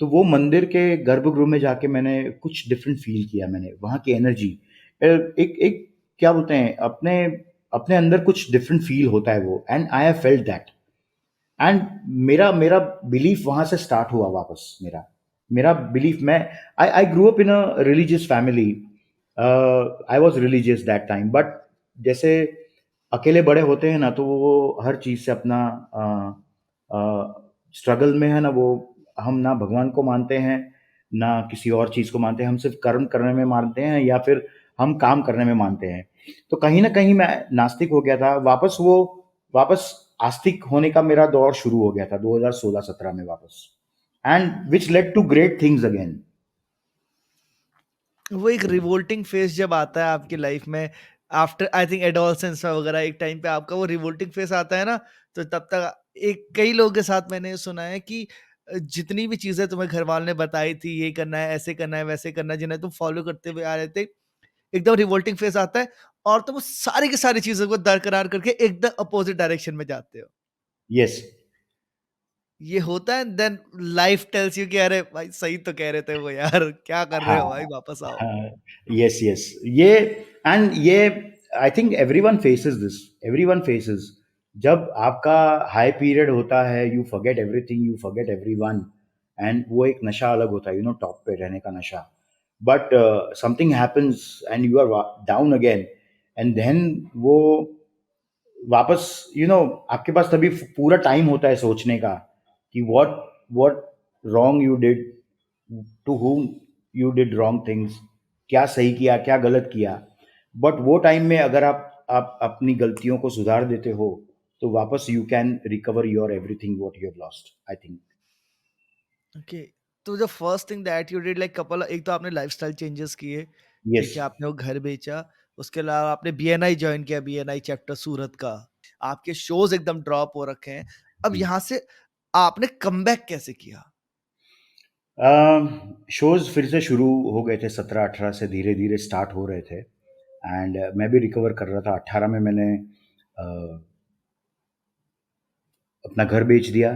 तो वो मंदिर के गर्भगृह में जाके मैंने कुछ डिफरेंट फ़ील किया मैंने, वहाँ की एनर्जी। एक एक क्या बोलते हैं, अपने अपने अंदर कुछ डिफरेंट फ़ील होता है वो, and I have felt that. And मेरा मेरा बिलीफ वहाँ से स्टार्ट हुआ वापस मेरा। मेरा बिलीफ, मैं I grew up in a religious family. I was religious that time, but जैसे अकेले बड़े होते हैं ना, तो वो हर चीज़ से अपना स्ट्रगल में है ना, वो हम ना भगवान को मानते हैं, ना किसी और चीज़ को मानते हैं, हम सिर्फ़ कर्म करने में मानते हैं या फिर हम काम करने में मानते हैं। तो कहीं न कहीं मैं नास्तिक हो गया था, वापस आस्तिक होने का मेरा दौर शुरू हो गया था 2016-17 में वापस, and which led to great things again. वो एक रिवोल्टिंग फेज जब आता है आपकी लाइफ में, आफ्टर आई थिंक एडोलसेंस वगैरह, एक टाइम पे आपका वो रिवोल्टिंग फेज आता है ना, तो तब तक एक कई लोगों के साथ मैंने ये सुना है कि जितनी भी चीजें तुम्हें घर वालों ने बताई थी, ये करना है, ऐसे करना है, वैसे करना है, जिन्हें तुम फॉलो करते हुए आ रहे थे, एकदम रिवोल्टिंग फेज आता है और तुम वो सारी की सारी चीजों को दरकिनार करके एकदम अपोजिट डायरेक्शन में जाते हो। यस। ये होता है, देन लाइफ टेल्स यू कि अरे भाई सही तो कह रहे थे वो यार, क्या कर रहे हाँ, हो भाई, वापस आओ। हाँ, यस, यस। ये एंड ये I think everyone faces this, everyone faces. जब आपका हाई पीरियड होता है, you forget everything, you forget everyone, and वो एक नशा अलग होता है, टॉप पे रहने का नशा। But something happens and you are down again, and then वो वापस आपके पास तभी पूरा टाइम होता है सोचने का कि what what wrong you did, to whom you did wrong things, क्या सही किया क्या गलत किया। बट वो टाइम में अगर आप अपनी गलतियों को सुधार देते हो, तो वापस you can recover your everything what you have lost, I think. Okay. तो the first thing that you did, like couple, एक तो आपने लाइफस्टाइल चेंजेस किए, यस। ठीक है, आपने वो घर बेचा, उसके अलावा आपने बीएनआई ज्वाइन किया, बीएनआई चैप्टर सूरत का, आपके शोज एकदम ड्रॉप हो रखे हैं, अब जी। यहाँ से आपने कमबैक कैसे किया? शोज फिर से शुरू हो गए थे, 17-18 से धीरे धीरे स्टार्ट हो रहे थे, एंड मैं भी रिकवर कर रहा था। 18 में मैंने अपना घर बेच दिया।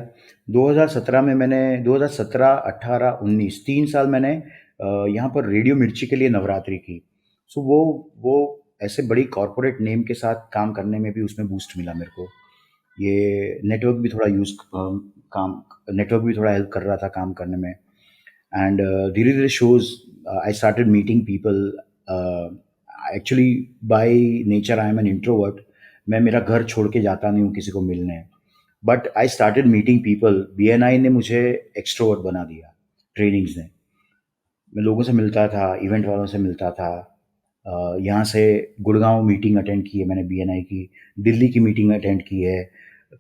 2017 में मैंने 2017, 18, 19 3 साल मैंने यहाँ पर रेडियो मिर्ची के लिए नवरात्रि की। सो वो ऐसे बड़ी कॉर्पोरेट नेम के साथ काम करने में भी उसमें बूस्ट मिला मेरे को। ये नेटवर्क भी थोड़ा काम नेटवर्क भी थोड़ा हेल्प कर रहा था काम करने में। एंड धीरे-धीरे shows, I started meeting people. Actually by nature I am an introvert. मैं मेरा घर छोड़ के जाता नहीं हूँ किसी को मिलने। But I started meeting people. BNI ने मुझे एक्सट्रोवर्ट बना दिया, ट्रेनिंग्स ने। मैं लोगों से मिलता था, इवेंट वालों से मिलता था। यहाँ से गुड़गाँव मीटिंग अटेंड की है मैंने बीएनआई की, दिल्ली की मीटिंग अटेंड की है,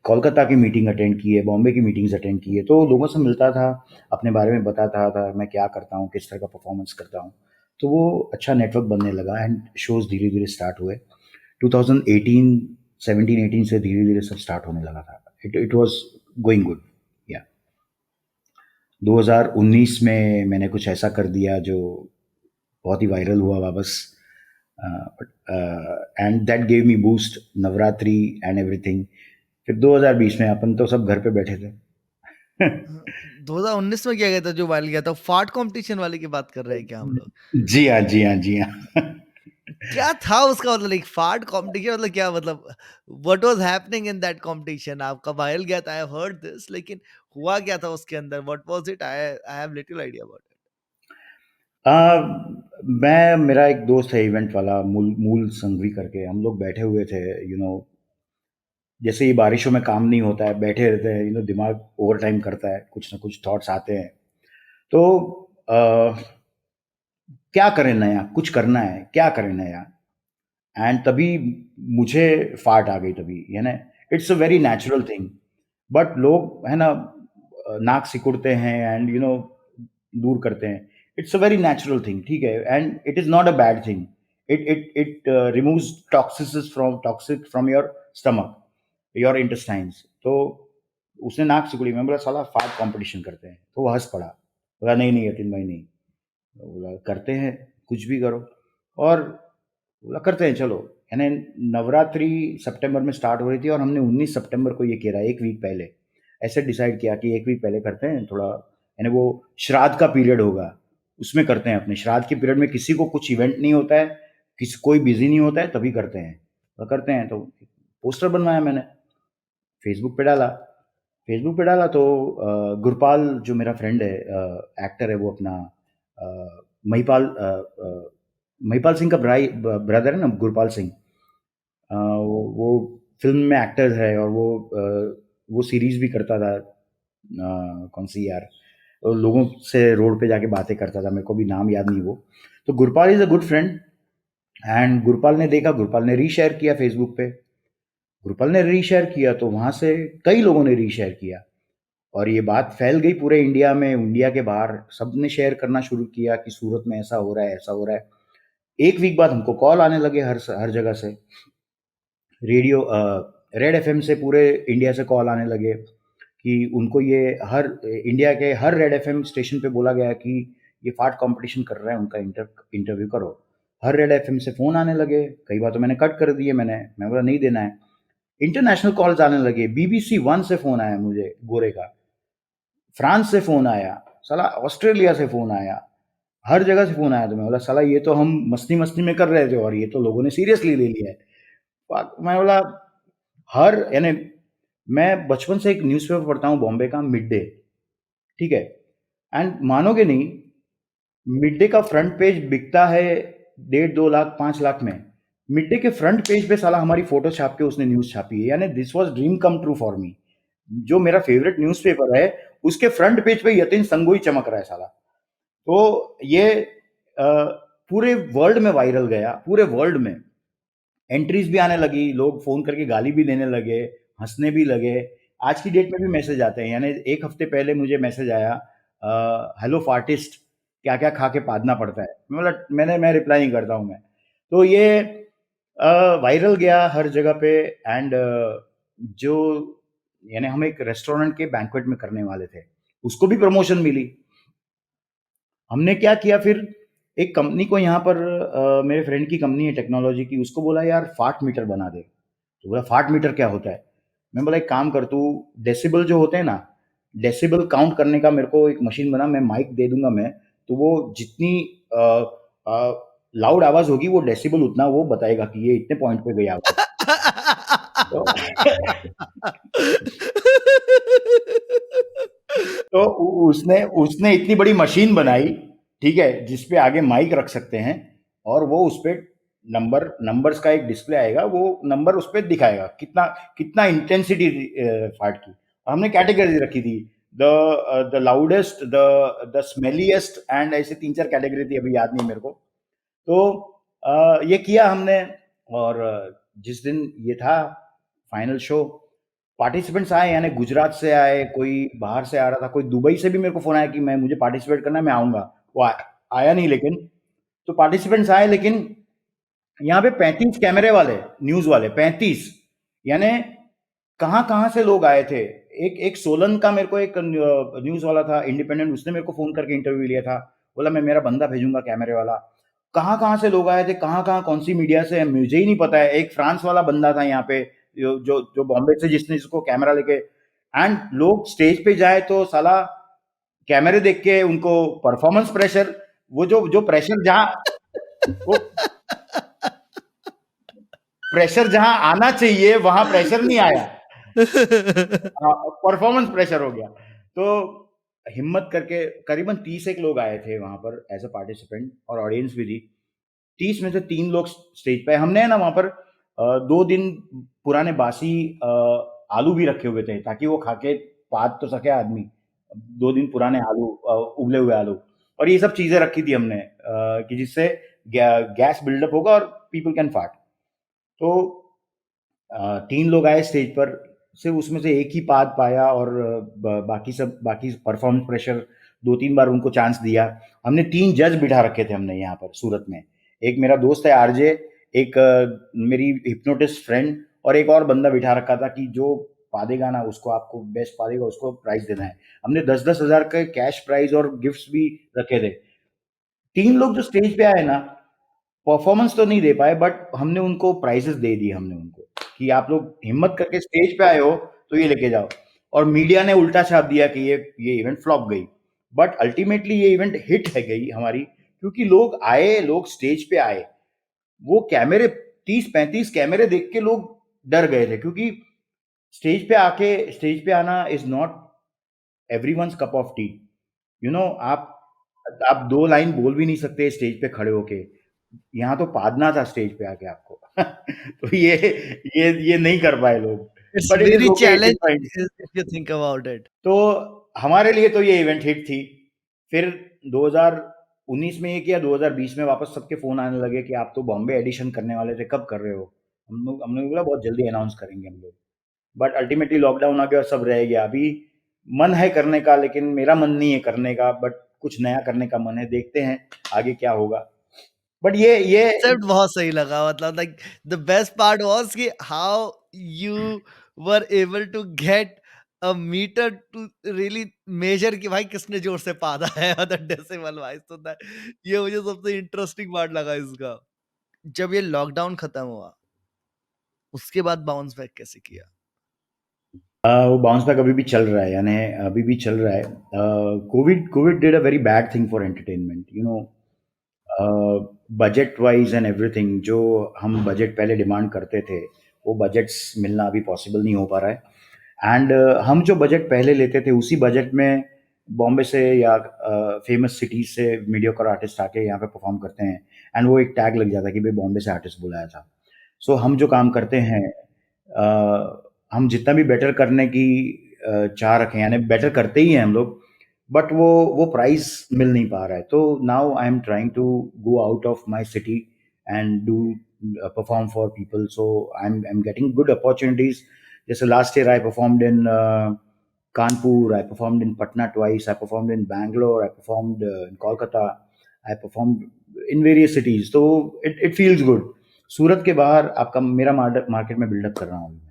कोलकाता की मीटिंग अटेंड की है, बॉम्बे की मीटिंग्स अटेंड की है। तो लोगों से मिलता था, अपने बारे में बताता था, मैं क्या करता हूँ, किस तरह का परफॉर्मेंस करता हूँ। तो वो अच्छा नेटवर्क बनने लगा, एंड शोज़ धीरे-धीरे स्टार्ट हुए। 2018, 17-18 से धीरे-धीरे सब स्टार्ट होने लगा था। It was going good. या 2019 में मैंने कुछ ऐसा कर दिया जो बहुत ही वायरल हुआ वापस, and that gave me boost, Navratri and everything. फिर 2020 में अपन तो सब घर पे बैठे थे। 2019 में क्या गया था जो वायरल गया था, फाट कंपटीशन वाले की बात कर रहे हैं क्या हम लोग? जी हाँ, जी हाँ, जी हाँ। क्या था उसका मतलब, लाइक फाट कंपटीशन मतलब क्या मतलब, what was happening in that competition? आपका वायरल गया था, आई हैव हर्ड दिस, लेकिन हुआ क्या था उसके अंदर, what was it? I have little idea about it. Uh, मैं मेरा एक दोस्त है इवेंट वाला, मूल मूल संघवी करके, हम लोग बैठे हुए थे। जैसे ये बारिशों में काम नहीं होता है, बैठे रहते हैं, दिमाग ओवर टाइम करता है, कुछ ना कुछ थॉट्स आते हैं। तो क्या करें नया, कुछ करना है, क्या करें नया। एंड तभी मुझे फाट आ गई तभी, है ना। It's a very natural thing. But लोग है ना, नाक सिकुड़ते हैं एंड दूर करते हैं। It's a very natural thing, ठीक है, and it is not a bad thing. It removes toxic from your stomach, your intestines. तो उसने नाक सिकुड़ी, मैं बोला साला फाट कंपटीशन करते हैं, तो वो हंस पड़ा, बोला नहीं नहीं यतीन भाई नहीं। तो बोला करते हैं, कुछ भी करो। और बोला करते हैं चलो। यानी नवरात्रि सितंबर में स्टार्ट हो रही थी और हमने 19 सितंबर को ये किया, एक वीक पहले ऐसे डिसाइड किया कि एक वीक पहले करते हैं थोड़ा, यानी वो श्राद्ध का पीरियड होगा उसमें करते हैं। अपने श्राद्ध के पीरियड में किसी को कुछ इवेंट नहीं होता है, किसी कोई बिजी नहीं होता है, तभी करते हैं। तो करते हैं तो पोस्टर बनवाया मैंने, फेसबुक पे डाला। फेसबुक पे डाला तो गुरपाल जो मेरा फ्रेंड है, एक्टर है, वो अपना महिपाल महिपाल सिंह का ब्रदर है ना, गुरपाल सिंह। वो फिल्म में एक्टर है और वो सीरीज भी करता था। कौन सी यार, वो लोगों से रोड पे जाके बातें करता था, मेरे को भी नाम याद नहीं वो। तो Gurpal is a good friend, and Gurpal ने देखा, गुरपाल ने रीशेयर किया फेसबुक पे। गुरपाल ने रीशेयर किया तो वहां से कई लोगों ने रीशेयर किया और ये बात फैल गई पूरे इंडिया में, इंडिया के बाहर सबने शेयर करना शुरू किया कि सूरत में ऐसा हो रहा है, ऐसा हो रहा है। एक वीक बाद हमको कॉल आने लगे हर जगह से, रेडियो रेड एफएम से पूरे इंडिया से कॉल आने लगे कि उनको ये हर इंडिया के हर रेड एफएम स्टेशन पे बोला गया कि ये फाट कंपटीशन कर रहा है, उनका इंटरव्यू करो। हर रेड एफएम से फ़ोन आने लगे, कई बार तो मैंने कट कर दिए, मैं बोला नहीं देना है। इंटरनेशनल कॉल्स आने लगे, बीबीसी वन से फ़ोन आया मुझे गोरे का, फ्रांस से फ़ोन आया, साला ऑस्ट्रेलिया से फ़ोन आया, हर जगह से फ़ोन आया। तो मैं बोला साला ये तो हम मस्ती-मस्ती में कर रहे थे और ये तो लोगों ने सीरियसली ले लिया है। मैं बोला हर यानी मैं बचपन से एक न्यूज़पेपर पढ़ता हूँ बॉम्बे का, मिड डे, ठीक है? एंड मानोगे नहीं, मिड डे का फ्रंट पेज बिकता है 1.5 2 लाख 5 लाख में। मिड डे के फ्रंट पेज पे साला हमारी फोटो छाप के उसने न्यूज़ छापी है, यानी this was dream come true for me. जो मेरा फेवरेट न्यूज़पेपर है, उसके फ्रंट पेज पे यतीन संघू चमक रहा है साला। तो ये पूरे वर्ल्ड में वायरल गया, पूरे वर्ल्ड में एंट्रीज भी आने लगी, लोग फ़ोन करके गाली भी देने लगे, हँसने भी लगे। आज की डेट में भी मैसेज आते हैं, यानी 1 हफ्ते पहले मुझे मैसेज आया, हेलो फार्टिस्ट, क्या-क्या खा के पादना पड़ता है? मैं रिप्लाई नहीं करता हूँ मैं। तो ये वायरल गया हर जगह पे, एंड जो यानी हम एक रेस्टोरेंट के बैंक्वेट में करने वाले थे, उसको भी प्रमोशन मिली। हमने क्या किया फिर, एक कंपनी को यहाँ पर मेरे फ्रेंड की कंपनी है टेक्नोलॉजी की, उसको बोला यार फाट मीटर बना दे। तो बोला फाट मीटर क्या होता है? मैं बोला एक काम कर, तू डेसिबल जो होते हैं ना, डेसिबल काउंट करने का मेरे को एक मशीन बना, मैं माइक दे दूंगा मैं, तो वो जितनी लाउड आवाज होगी वो डेसिबल उतना वो बताएगा कि ये इतने पॉइंट पे गई आवाज। तो तो उसने उसने इतनी बड़ी मशीन बनाई, ठीक है, जिसपे आगे माइक रख सकते हैं और वो उस पे नंबर्स का एक डिस्प्ले आएगा, वो नंबर उस पे दिखाएगा कितना कितना इंटेंसिटी फाट की। हमने कैटेगरी रखी थी, द लाउडेस्ट, द स्मेलिएस्ट, एंड ऐसे 3 4 कैटेगरी थी, अभी याद नहीं मेरे को। तो ये किया हमने, और जिस दिन ये था फाइनल शो, पार्टिसिपेंट्स आए, यानी गुजरात से आए, कोई बाहर से आ रहा था, कोई दुबई से भी मेरे को फ़ोन आया कि मैं मुझे पार्टिसिपेट करना है, मैं आऊँगा। वो आया नहीं लेकिन। तो पार्टिसिपेंट्स आए, लेकिन यहाँ पे 35 कैमरे वाले, न्यूज़ वाले 35, यानी कहाँ-कहाँ से लोग आए थे। एक एक सोलन का मेरे को एक न्यूज़ वाला था, इंडिपेंडेंट, उसने मेरे को फ़ोन करके इंटरव्यू लिया था। बोला मैं मेरा बंदा भेजूँगा कैमरे वाला। कहाँ-कहाँ से लोग आए थे, कहाँ-कहाँ कौन-सी मीडिया से, मुझे ही नहीं पता है। एक फ्रांस वाला बंदा था यहाँ पे, जो जो जो बॉम्बे से, जिसको कैमरा लेके, एंड लोग स्टेज पे जाए तो साला कैमरे देख के उनको परफॉर्मेंस प्रेशर, वो जो जो प्रेशर जहाँ वो प्रेशर जहाँ आना चाहिए वहाँ प्रेशर नहीं आया, परफॉर्मेंस प्रेशर हो गया। तो हिम्मत करके करीबन 30 एक लोग आए थे वहां पर एज अ पार्टिसिपेंट, और ऑडियंस भी थी। 30 में से 3 लोग स्टेज पे, हमने है ना वहां पर 2 दिन पुराने बासी आलू भी रखे हुए थे, ताकि वो खा के पाद तो सके आदमी। 2 दिन पुराने आलू, उबले हुए आलू, और ये सब चीजें रखी थी हमने, कि जिससे गैस बिल्डअप होगा और पीपल कैन फाट। तो 3 लोग आए स्टेज पर, सिर्फ उसमें से एक ही पाद पाया, और बाकी परफॉर्मेंस प्रेशर 2 3 बार उनको चांस दिया। हमने 3 जज बिठा रखे थे हमने यहाँ पर सूरत में। एक मेरा दोस्त है आरजे, एक मेरी हिप्नोटिस्ट फ्रेंड, और एक और बंदा बिठा रखा था कि जो पादेगा ना उसको, आपको बेस्ट पादेगा उसको प्राइज देना है। हमने 10 10 हज़ार के कैश प्राइज और गिफ्ट्स भी रखे थे। 3 लोग जो स्टेज पे आए ना, परफॉर्मेंस तो नहीं दे पाए, बट हमने उनको प्राइजेस दे दिए, हमने उनको कि आप लोग हिम्मत करके स्टेज पे आए हो तो ये लेके जाओ। और मीडिया ने उल्टा छाप दिया कि ये इवेंट फ्लॉप गई, बट अल्टीमेटली ये इवेंट हिट है गई हमारी, क्योंकि लोग आए, लोग स्टेज पे आए। वो कैमरे, 30-35 कैमरे देख के लोग डर गए थे, क्योंकि स्टेज पे आना is not everyone's cup of T. You know, आप दो लाइन बोल भी नहीं सकते स्टेज पे खड़े होके। यहाँ तो पादना था स्टेज पे आके आपको। तो ये नहीं कर पाए लोग, it's but it is very okay, it is fine. Challenging if you think about it. तो हमारे लिए तो ये इवेंट हिट थी। फिर 2019 में ये किया, 2020 में वापस सबके फोन आने लगे कि आप तो बॉम्बे एडिशन करने वाले थे, कब कर रहे हो? हमने बोला बहुत जल्दी अनाउंस करेंगे हम लोग। बट अल्टीमेटली लॉकडाउन आ गया और सब रह गया। अभी मन है करने का, लेकिन मेरा मन नहीं है करने का, बट कुछ नया करने का मन है। देखते हैं आगे क्या होगा। बट ये कॉन्सेप्ट बहुत सही लगा, मतलब like the best part was कि how you were able to get a meter to really measure कि भाई किसने जोर से पादा है, मतलब डेसिमल वाइज। तो ये मुझे सबसे इंटरेस्टिंग पार्ट लगा इसका। जब ये लॉकडाउन खत्म हुआ उसके बाद बाउंस बैक कैसे किया? वो बाउंस बैक अभी भी चल रहा है, यानी अभी भी चल रहा है। Covid did a very bad thing for entertainment, you know. Budget wise and everything, जो हम बजट पहले डिमांड करते थे, वो बजट्स मिलना अभी पॉसिबल नहीं हो पा रहा है। एंड हम जो बजट पहले लेते थे, उसी बजट में बॉम्बे से या फेमस सिटीज से मीडियोकर आर्टिस्ट आके यहाँ पे परफॉर्म करते हैं, एंड वो एक टैग लग जाता है कि भाई बॉम्बे से आर्टिस्ट बुलाया था। सो हम जो काम करते हैं, हम जितना भी बेटर करने की चाह रखें, यानी बेटर करते ही हैं हम लोग, बट वो प्राइस मिल नहीं पा रहा है। तो now I am trying to go out of my city and do perform for people. So I am getting good opportunities. जैसे last year I performed in Kanpur, I performed in Patna twice, I performed in Bangalore, I performed in Kolkata, I performed in various cities. तो it feels good. Surat के बाहर आपका मेरा market में buildup कर रहा हूँ मैं।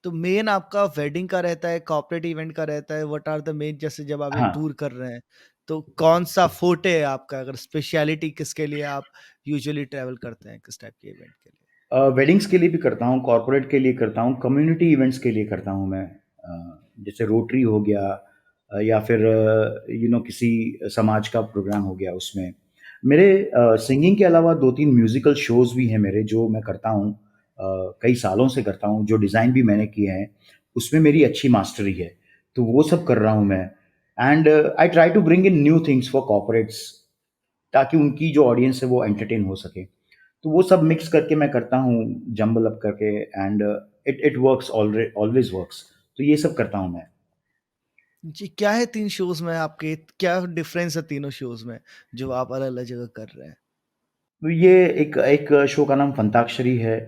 तो मेन आपका वेडिंग का रहता है, कॉर्पोरेट इवेंट का रहता है, व्हाट आर द मेन, जैसे जब आप ये हाँ, टूर कर रहे हैं तो कौन सा फोटे है आपका, अगर स्पेशलिटी किसके लिए आप यूजुअली ट्रैवल करते हैं, किस टाइप के इवेंट के लिए? वेडिंग्स के लिए भी करता हूँ, कॉर्पोरेट के लिए करता हूँ, कम्युनिटी इवेंट्स के लिए करता हूँ मैं। जैसे रोटरी हो गया, या फिर किसी समाज का प्रोग्राम हो गया उसमें। मेरे सिंगिंग के अलावा 2-3 म्यूज़िकल शोज़ भी हैं मेरे, जो मैं करता हूँ। कई सालों से करता हूँ, जो डिज़ाइन भी मैंने किए हैं, उसमें मेरी अच्छी मास्टरी है। तो वो सब कर रहा हूँ मैं। And I try to bring in new things for corporates, ताकि उनकी जो ऑडियंस है वो एंटरटेन हो सके। तो वो सब मिक्स करके मैं करता हूँ, जंबल अप करके, and it works, always works. तो ये सब करता हूँ मैं। जी, क्या है 3 शोज़ में आपके, क्या डिफरेंस है तीनों शोज़ में जो आप अलग-अलग जगह कर रहे हैं? तो ये एक एक शो का नाम फंताक्षरी है,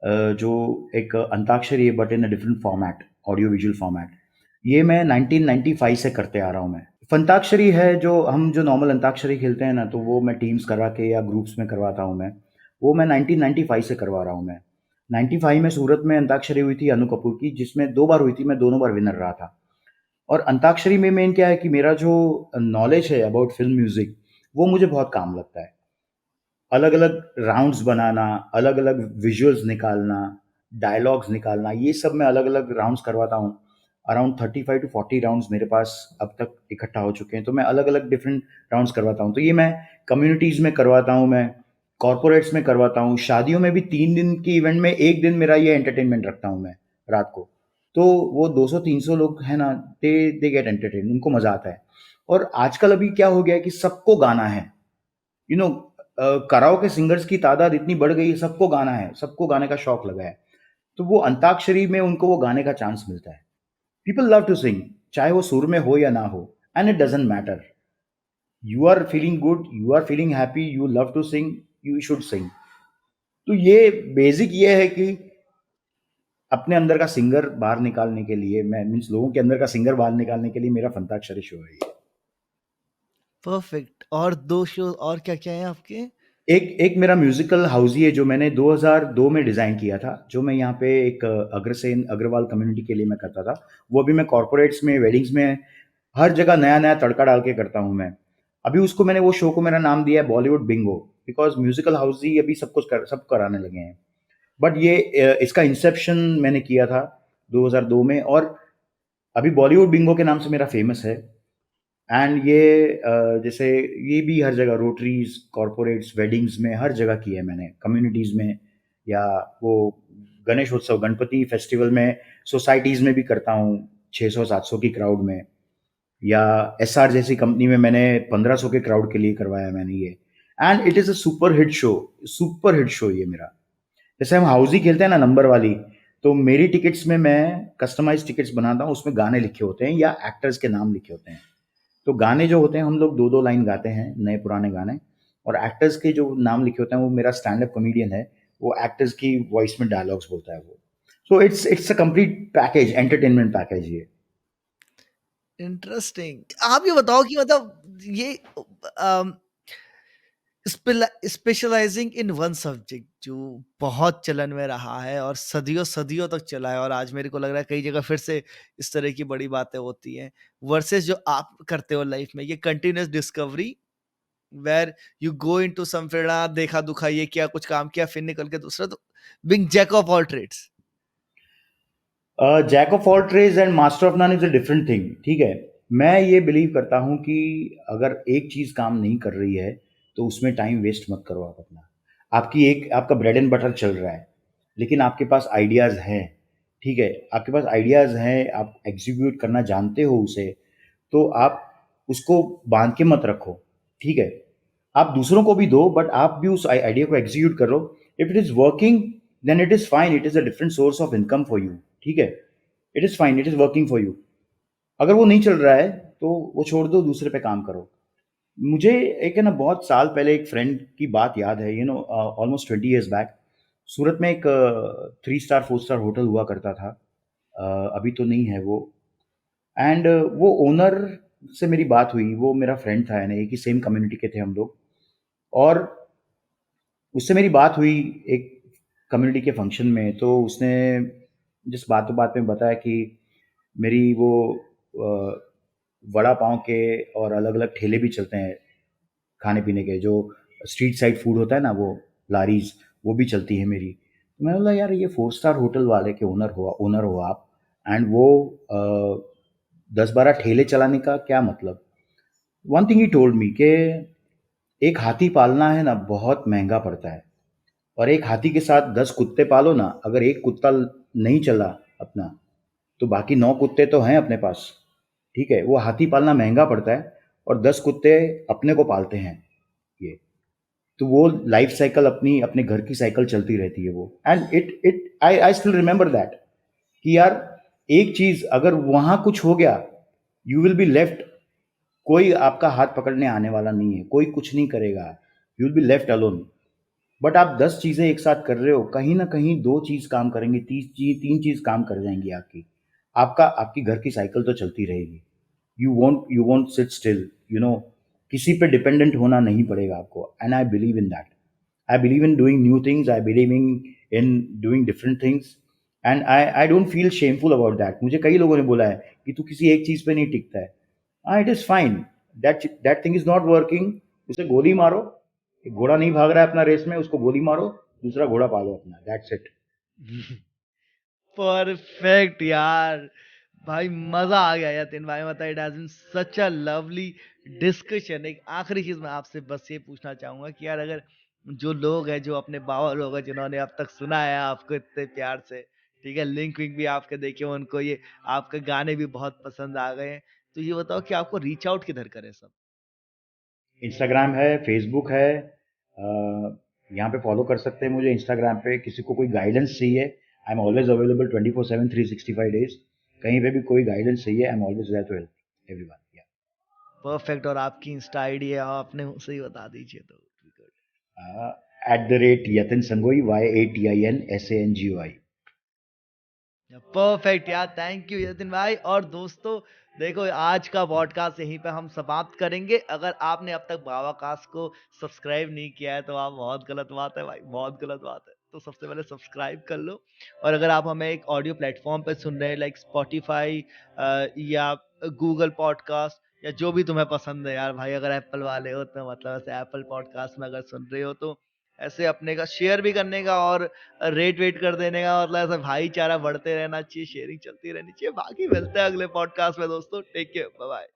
जो एक अंताक्षरी है, but in a different format, audio visual format. ये मैं 1995 से करते आ रहा हूँ मैं। फंताक्षरी है, जो नॉर्मल अंताक्षरी खेलते हैं ना, तो वो मैं टीम्स करा के या ग्रुप्स में करवाता हूँ मैं। वो मैं 1995 से करवा रहा हूँ मैं। 95 में सूरत में अंताक्षरी हुई थी अनु कपूर की, जिसमें 2 बार हुई थी, मैं दोनों बार विनर रहा था। और अंताक्षरी में मेन क्या है कि मेरा जो नॉलेज है अबाउट फ़िल्म म्यूज़िक, वो मुझे बहुत काम लगता है। अलग-अलग राउंड्स बनाना, अलग-अलग विजुअल्स निकालना, डायलॉग्स निकालना, ये सब मैं अलग-अलग राउंड्स करवाता हूँ। अराउंड 35 टू 40 राउंड्स मेरे पास अब तक इकट्ठा हो चुके हैं, तो मैं अलग-अलग डिफरेंट राउंड्स करवाता हूँ। तो ये मैं कम्युनिटीज़ में करवाता हूँ मैं, कॉर्पोरेट्स में करवाता हूँ, शादियों में भी 3 दिन की इवेंट में 1 दिन मेरा ये एंटरटेनमेंट रखता हूँ मैं, रात को। तो वो 200-300 लोग हैं ना, दे गेट एंटरटेन्ड, उनको मज़ा आता है। और आजकल अभी क्या हो गया है कि सबको गाना है। यू नो, कराओके सिंगर्स की तादाद इतनी बढ़ गई है, सबको गाना है, सबको गाने का शौक लगा है। तो वो अंताक्षरी में उनको वो गाने का चांस मिलता है। पीपल लव टू सिंग, चाहे वो सुर में हो या ना हो, and it doesn't matter. You are feeling good, you are feeling happy, you love to sing, you should sing. तो ये बेसिक ये है कि अपने अंदर का सिंगर बाहर निकालने के लिए, मैं मीन्स लोगों के अंदर का सिंगर बाहर निकालने के लिए मेरा फंताक्षरी शो है ये। परफेक्ट। और 2 शो और क्या-क्या हैं आपके? एक एक मेरा म्यूज़िकल हाउज़ी है, जो मैंने 2002 में डिज़ाइन किया था, जो मैं यहाँ पे एक अग्रसेन अग्रवाल कम्युनिटी के लिए मैं करता था। वो अभी मैं कॉर्पोरेट्स में, वेडिंग्स में, हर जगह नया-नया तड़का डाल के करता हूँ मैं। अभी उसको मैंने वो शो को मेरा नाम दिया है Bollywood bingo, because musical house ही अभी सब कराने लगे हैं। बट ये इसका इंसेप्शन मैंने किया था 2002 में, और अभी बॉलीवुड बिंगो के नाम से मेरा फ़ेमस है। एंड ये जैसे ये भी हर जगह रोटरीज़, कॉर्पोरेट्स, वेडिंग्स में हर जगह की है मैंने, कम्युनिटीज़ में, या वो गणेश उत्सव, गणपति फेस्टिवल में सोसाइटीज़ में भी करता हूँ 600-700 की क्राउड में, या एसआर जैसी कंपनी में मैंने 1500 के क्राउड के लिए करवाया मैंने ये। And it is a super hit show ये मेरा। जैसे हम हाउज़ी खेलते हैं ना नंबर वाली, तो मेरी टिकट्स में मैं कस्टमाइज़ टिकट्स बनाता हूँ, उसमें गाने लिखे होते हैं या एक्टर्स के नाम लिखे होते हैं। तो गाने जो होते हैं हम लोग 2-2 लाइन गाते हैं, नए पुराने गाने, और एक्टर्स के जो नाम लिखे होते हैं वो मेरा स्टैंड अप कॉमेडियन है, वो एक्टर्स की वॉइस में डायलॉग्स बोलता है वो। So it's a complete package, entertainment package ये। इंटरेस्टिंग। आप ये बताओ कि मतलब ये स्पेशलाइजिंग इन वन सब्जेक्ट जो बहुत चलन में रहा है और सदियों सदियों तक चला है, और आज मेरे को लग रहा है कई जगह फिर से इस तरह की बड़ी बातें होती हैं, वर्सेस जो आप करते हो लाइफ में, ये continuous discovery, where you go into some field, देखा दुखा ये किया, कुछ काम किया, फिर निकल के दूसरा, तो being jack of all trades. Jack of all trades and master of none is a different thing, ठीक है? मैं ये बिलीव करता हूँ कि अगर एक चीज़ काम नहीं कर रही है, तो उसमें टाइम वेस्ट मत करो आप अपना। आपका ब्रेड एंड बटर चल रहा है, लेकिन आपके पास आइडियाज़ हैं, ठीक है? आपके पास आइडियाज़ हैं, आप एग्ज़ीक्यूट करना जानते हो उसे, तो आप उसको बाँध के मत रखो, ठीक है? आप दूसरों को भी दो, बट आप भी उस आइडिया को एग्जीक्यूट करो। If it is working, then it is fine, it is a different source of income for you, ठीक है? It is fine, it is working for you. अगर वो नहीं चल रहा है तो वो छोड़ दो, दूसरे पे काम करो। मुझे एक है ना बहुत साल पहले एक फ्रेंड की बात याद है, ऑलमोस्ट 20 ईयर्स बैक, सूरत में एक 3 स्टार 4 स्टार होटल हुआ करता था। अभी तो नहीं है वो। एंड वो ओनर से मेरी बात हुई, वो मेरा फ्रेंड था, यानी एक ही सेम कम्युनिटी के थे हम लोग। और उससे मेरी बात हुई एक कम्युनिटी के फंक्शन में, तो उसने जिस बातों बात में बताया कि मेरी वो अ, वड़ा पाव के और अलग अलग ठेले भी चलते हैं खाने पीने के, जो स्ट्रीट साइड फूड होता है ना, वो लारीज, वो भी चलती है मेरी। तो मैंने बोला यार, ये 4 स्टार होटल वाले के ओनर हो आप, एंड वो 10-12 ठेले चलाने का क्या मतलब? One thing he told me कि एक हाथी पालना है ना बहुत महंगा पड़ता है, और एक हाथी के साथ 10 कुत्ते पालो ना, अगर एक कुत्ता नहीं चला अपना, तो बाकी 9 कुत्ते तो हैं अपने पास, ठीक है? वो हाथी पालना महंगा पड़ता है, और 10 कुत्ते अपने को पालते हैं ये। तो वो लाइफ साइकिल अपनी अपने घर की साइकिल चलती रहती है वो। And it it I I still remember that कि यार, एक चीज़ अगर वहाँ कुछ हो गया, यू विल बी लेफ्ट, कोई आपका हाथ पकड़ने आने वाला नहीं है, कोई कुछ नहीं करेगा, you will be left alone. But आप 10 चीज़ें एक साथ कर रहे हो, कहीं न कहीं 2 चीज़ काम करेंगी, 3 चीज़ काम कर जाएँगी आपकी। आपकी घर की साइकिल तो चलती रहेगी। यू वोंट सिट स्टिल, किसी पे डिपेंडेंट होना नहीं पड़ेगा आपको, and I believe in that. I believe in doing new things, I believe in doing different things, and I don't feel shameful about that. मुझे कई लोगों ने बोला है कि तू किसी एक चीज़ पे नहीं टिकता है। हाँ, it is fine, that thing is not working, उसे गोली मारो। एक घोड़ा नहीं भाग रहा है अपना रेस में, उसको गोली मारो, दूसरा घोड़ा पालो अपना, दैट्स इट। परफेक्ट यार, भाई मजा आ गया यार। तीन भाई मतलब it has been such a lovely discussion. एक आखिरी चीज मैं आपसे बस ये पूछना चाहूंगा कि यार, अगर जो लोग हैं, जो अपने बाबा लोग हैं, जिन्होंने अब तक सुना है आपको इतने प्यार से, ठीक है, लिंक विंक भी आपके देखे, उनको ये आपके गाने भी बहुत पसंद आ गए हैं, तो ये बताओ कि आपको रीच आउट किधर करें सब? इंस्टाग्राम है, फेसबुक है, यहाँ पे फॉलो कर सकते हैं मुझे इंस्टाग्राम पे। किसी को कोई गाइडेंस चाहिए, I am always available 24/7, 365 days। कहीं पे भी कोई गाइडेंस चाहिए, I am always there to help everyone. Perfect. और आपकी इंस्टा आईडी है, आपने उसे ही बता दीजिए तो। @यतिन संगोई, YATINSANGOI। परफेक्ट यार, थैंक यू यतिन भाई। और दोस्तों, देखो आज का पॉडकास्ट यहीं पे हम समाप्त करेंगे। अगर आपने अब तक बाबा कास्ट को सब्सक्राइब नहीं किया है, तो आप, बहुत गलत बात है भाई, बहुत गलत बात है। तो सबसे पहले सब्सक्राइब कर लो। और अगर आप हमें एक ऑडियो प्लेटफॉर्म पे सुन रहे हैं, लाइक स्पॉटिफाई या गूगल पॉडकास्ट या जो भी तुम्हें पसंद है यार भाई। अगर एप्पल वाले हो तो मतलब ऐसे एप्पल पॉडकास्ट में अगर सुन रहे हो तो ऐसे अपने का शेयर भी करने का और रेट वेट कर देने का, मतलब ऐसा भाईचारा बढ़ते रहना चाहिए, शेयरिंग चलती रहनी चाहिए। बाकी मिलते हैं अगले पॉडकास्ट में दोस्तों, टेक केयर, बाय बाय।